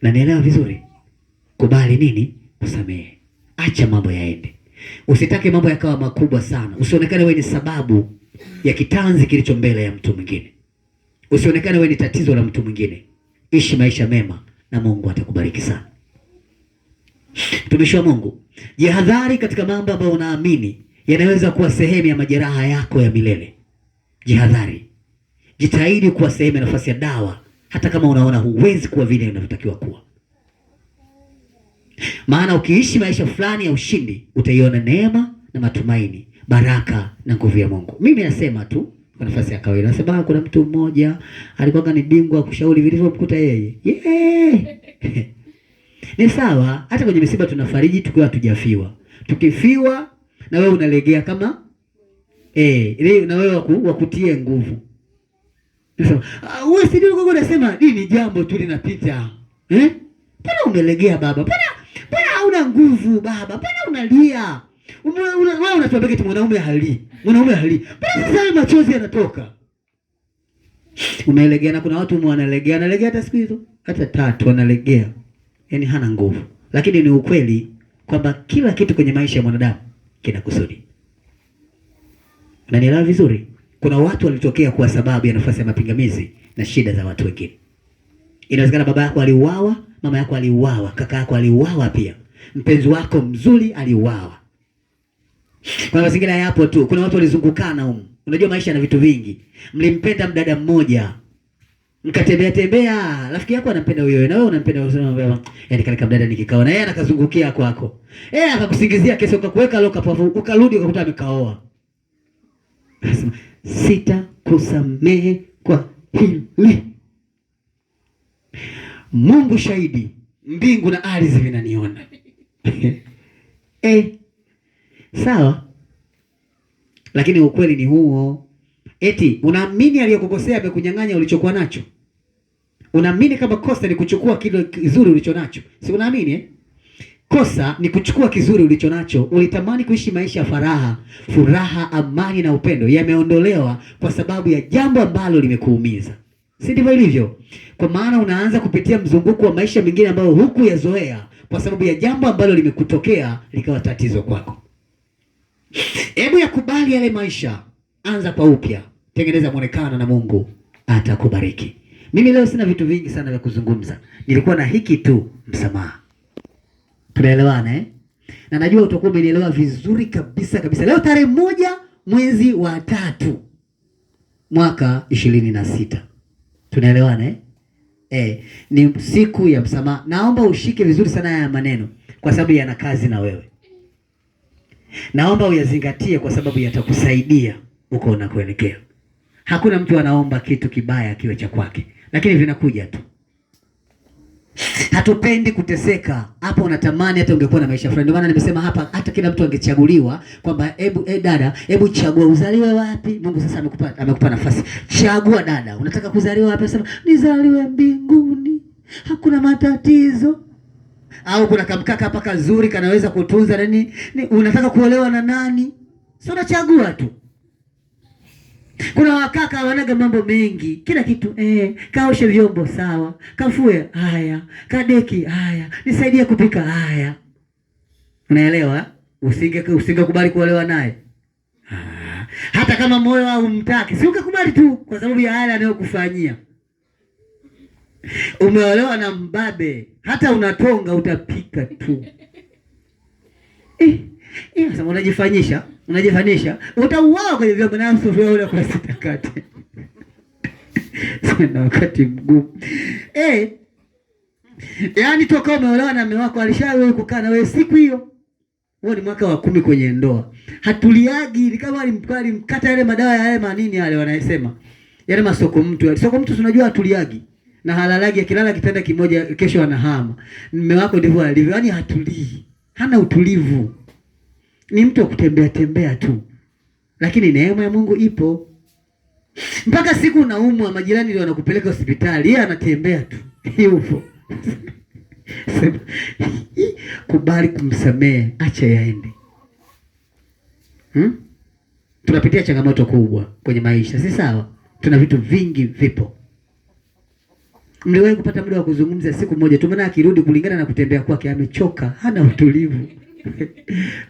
Na nielewa vizuri. Kubali nini? Kusamehe. Acha mambo yaende. Usitake mambo yakawa makubwa sana. Usionekane wewe ni sababu ya kitanzi kilicho mbele ya mtu mwingine. Usionekane wewe ni tatizo la mtu mwingine. Ishi maisha mema na Mungu atakubariki sana. Tumishi wa Mungu, jihadhari katika mambo ambayo unaamini yanaweza kuwa sehemu ya majeraha yako ya milele. Jihadhari. Jitahidi kuwa sehemu ya nafasi ya dawa hata kama unaona huwezi kuwa vile unavyotakiwa kuwa. Maana ukiishi maisha fulani ya ushindi, utaiona neema na matumaini, baraka na nguvu ya Mungu. Mimi nasema tu kwa nafasi ya kawaida, nasema kuna mtu mmoja alikuwa ni bingwa kushauri vilivyomkuta yeye. Ni sawa, hata kwenye misiba tunafariji tukiwa hatujafiwa. Tukifiwa na wewe unalegea kama na wewe wakutie nguvu. Nasema, wewe si ndio uko unasema ni jambo tu linapita. Mbona umelegea baba? Mbona hauna nguvu baba? Mbona unalia? Wewe unatuambia eti mwanaume halii. Mbona sasa machozi yanatoka? Umelegea, na kuna watu wanalegea hata siku hizo hata 3 wanalegea. Yaani hana nguvu. Lakini ni ukweli kwamba kila kitu kwenye maisha ya mwanadamu kina kusudi. Unanielewa vizuri? Kuna watu walitokea kwa sababu ya nafasi ya mapingamizi na shida za watu wengine. Inawezekana baba yako aliuawa, mama yako aliuawa, kaka yako aliuawa pia. Mpenzi wako mzuri aliuawa. Kwa mazingira yapo tu. Kuna watu walizungukana huko. Unajua maisha yana vitu vingi. Mlimpenda mdada mmoja, mkatembea, rafiki yako anampenda huyo na wewe unampenda huyo, yaani kale mdada nikikao na yeye anakazungukia kwako. Akakusingizia kesi, ukakuweka loka papo, ukarudi ukakuta amekaoa. Sitakusamehe kwa hili. Mungu shahidi, mbingu na ardhi vinaniona. Sawa. Lakini ukweli ni huo. Eti unaamini aliyokukosea amekunyang'anya ulichokuwa nacho? Unaamini kama kosa ni kuchukua kile kizuri ulicho nacho? Si unaamini Kosa ni kuchukua kizuri ulicho nacho. Ulitamani kuishi maisha ya furaha, amani na upendo, yameondolewa kwa sababu ya jambo ambalo limekuumiza. Si ndivyo ilivyo? Kwa maana unaanza kupitia mzunguko wa maisha mengine ambayo hukuyazoea kwa sababu ya jambo ambalo limekutokea likawa tatizo kwako. Hebu yakubali yale maisha, anza kwa upya, tengeneza muonekano na Mungu atakubariki. Mimi leo sina vitu vingi sana vya kuzungumza. Nilikuwa na hiki tu, msamaha. Tunaelewana Na najua utakuwa umenielewa vizuri kabisa. Leo tarehe 1 mwezi wa 3 mwaka 26. Tunaelewana ni siku ya msamaha. Naomba ushike vizuri sana haya maneno kwa sababu yana kazi na wewe. Naomba uyazingatie kwa sababu yatakusaidia uko unakoelekea. Hakuna mtu anaomba kitu kibaya kiwe cha kwake, lakini vinakuja tu. Hatupendi kuteseka. Hapo unatamani hata ungekuwa na maisha fulani. Ndio maana nimesema hapa hata kila mtu angechaguliwa kwamba dada, hebu chagua uzaliwe wapi. Mungu sasa amekupa nafasi. Chagua dada, unataka kuzaliwa wapi? Sema nizaliwe mbinguni. Hakuna matatizo. Au kuna kamkaka hapa kazuri kanaweza kutunza nini? Unataka kuolewa na nani? Sio, unachagua tu. Kuna wakaka wanaga mambo mengi, kila kitu kaoshe vyombo sawa, kafue haya, kadeki haya, nisaidie kupika haya. Unaelewa? Usingekubali kuolewa naye. Hata kama moyo haumtaki, si ukakubali tu kwa sababu ya hali anayokufanyia. Umeolewa na mbabe, hata unatonga utapika tu. Sasa unajifanyisha, utauawa kwenye vyombo na msufuria ule kwa sitakate. Sina wakati mgumu. Yaani toka umeolewa na mume wako alishawahi kukaa na wewe siku hiyo. Huo ni mwaka wa 10 kwenye ndoa. Hatuliagi, ni kama alimkata yale madawa ya yale manini yale wanayesema. Yale masoko mtu. Soko mtu tunajua hatuliagi. Na halalagi akilala kitanda kimoja kesho anahama. Mume wako ndivyo alivyo. Yaani hatulii. Hana utulivu. Ni mtu kutembea tu. Lakini neema ya Mungu ipo. Mpaka siku unaumwa majirani ndio wanakupeleka hospitali, yeye anatembea tu. Yupo. Kubali kumsamehe, acha yaende. Tunapitia changamoto kubwa kwenye maisha, si sawa? Tuna vitu vingi vipo. Mliwahi kupata muda wa kuzungumza siku moja tu, maana akirudi kulingana na kutembea kwake amechoka, hana utulivu.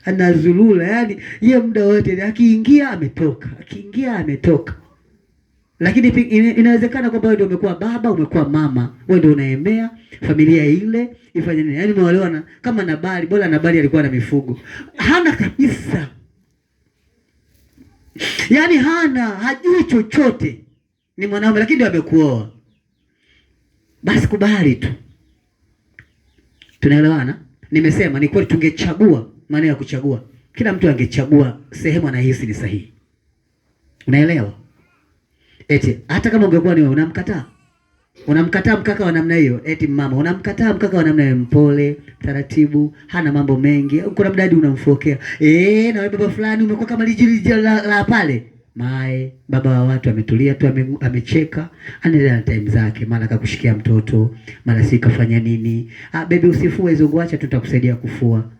Anazulula, yani yeye muda wote akiingia ametoka. Lakini inawezekana kwamba wewe ndio umekuwa baba, umekuwa mama, wewe ndio unaemea familia ile ifanye nini? Yaani umeolewa kama Nabali, bora Nabali alikuwa na mifugo. Hana kabisa. Yaani hajui chochote. Ni mwanaume lakini ndio amekuoa. Basi kubali tu. Tunaelewana? Nimesema ni kweli tungechagua, maana ya kuchagua, kila mtu angechagua sehemu anahisi ni sahihi. Unaelewa? Eti hata kama ungekuwa ni wewe unamkataa mkaka wa namna hiyo, eti mama unamkataa mkaka wa namna hiyo, mpole, taratibu, hana mambo mengi. Kuna mdadi unamfokea. Na wewe baba fulani umekuwa kama lijili la pale. Mae, baba wa watu ametulia tu, amecheka, anaendelea na time zake, mara akakushikia mtoto, mara si kafanya nini. Baby usifue hizo nguo, acha tutakusaidia kufua.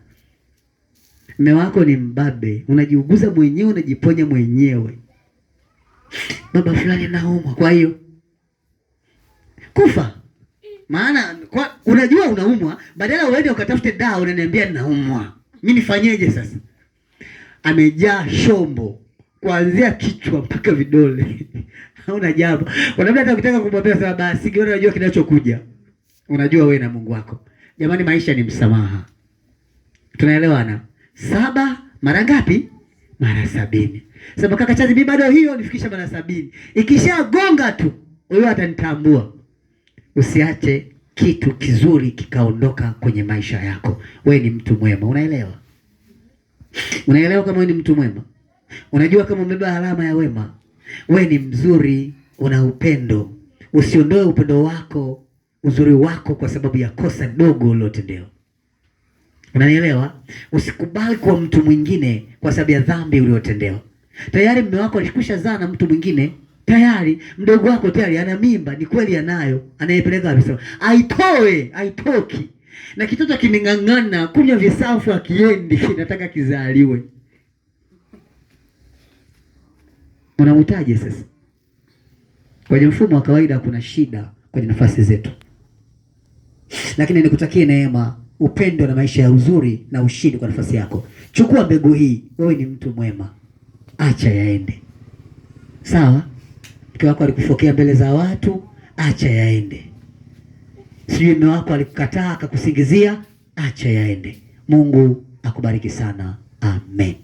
Mume wako ni mbabe, unajiuguza mwenyewe, unajiponya mwenyewe. Baba fulani anaumwa, kwa hiyo kufa. Maana unajua unaumwa, badala uende ukatafute dawa unaniambia ninaumwa. Mimi nifanyeje sasa? Amejaa shombo kuanzia kichwa mpaka vidole. Hauna jambo. Unamwambia hata ukitaka kumwambia sasa basi, wewe unajua kinachokuja. Unajua wewe na Mungu wako. Jamani, maisha ni msamaha. Tunaelewana? 7 mara ngapi? Mara 70. Sasa kaka Chazi, mimi bado hiyo nifikisha mara 70. Ikishagonga tu, wewe atanitambua. Usiache kitu kizuri kikaondoka kwenye maisha yako. Wewe ni mtu mwema, unaelewa? Unaelewa kama wewe ni mtu mwema? Unajua kama umebeba alama ya wema? Wewe ni mzuri, una upendo. Usiondoe upendo wako, uzuri wako kwa sababu ya kosa dogo ulilotendewa. Unanielewa? Usikubali kwa mtu mwingine kwa sababu ya dhambi uliyotendewa. Tayari mume wako alikusha zaa na mtu mwingine. Tayari mdogo wako tayari ana mimba, ni kweli anayo, anayepeleka kabisa. Haitoki. Na kitoto kimeng'ang'ana kunywa visafu akiendi, kinataka kizaliwe. Unamutaje sasa? Kwenye mfumo wa kawaida kuna shida kwenye nafasi zetu. Lakini nikutakie neema, upendo na maisha ya uzuri na ushindi kwa nafasi yako. Chukua mbegu hii, wewe ni mtu mwema. Acha yaende. Sawa? Mke wako alikufokea mbele za watu, acha yaende. Sijui mume wako alikukataa akakusingizia, acha yaende. Mungu akubariki sana. Amen.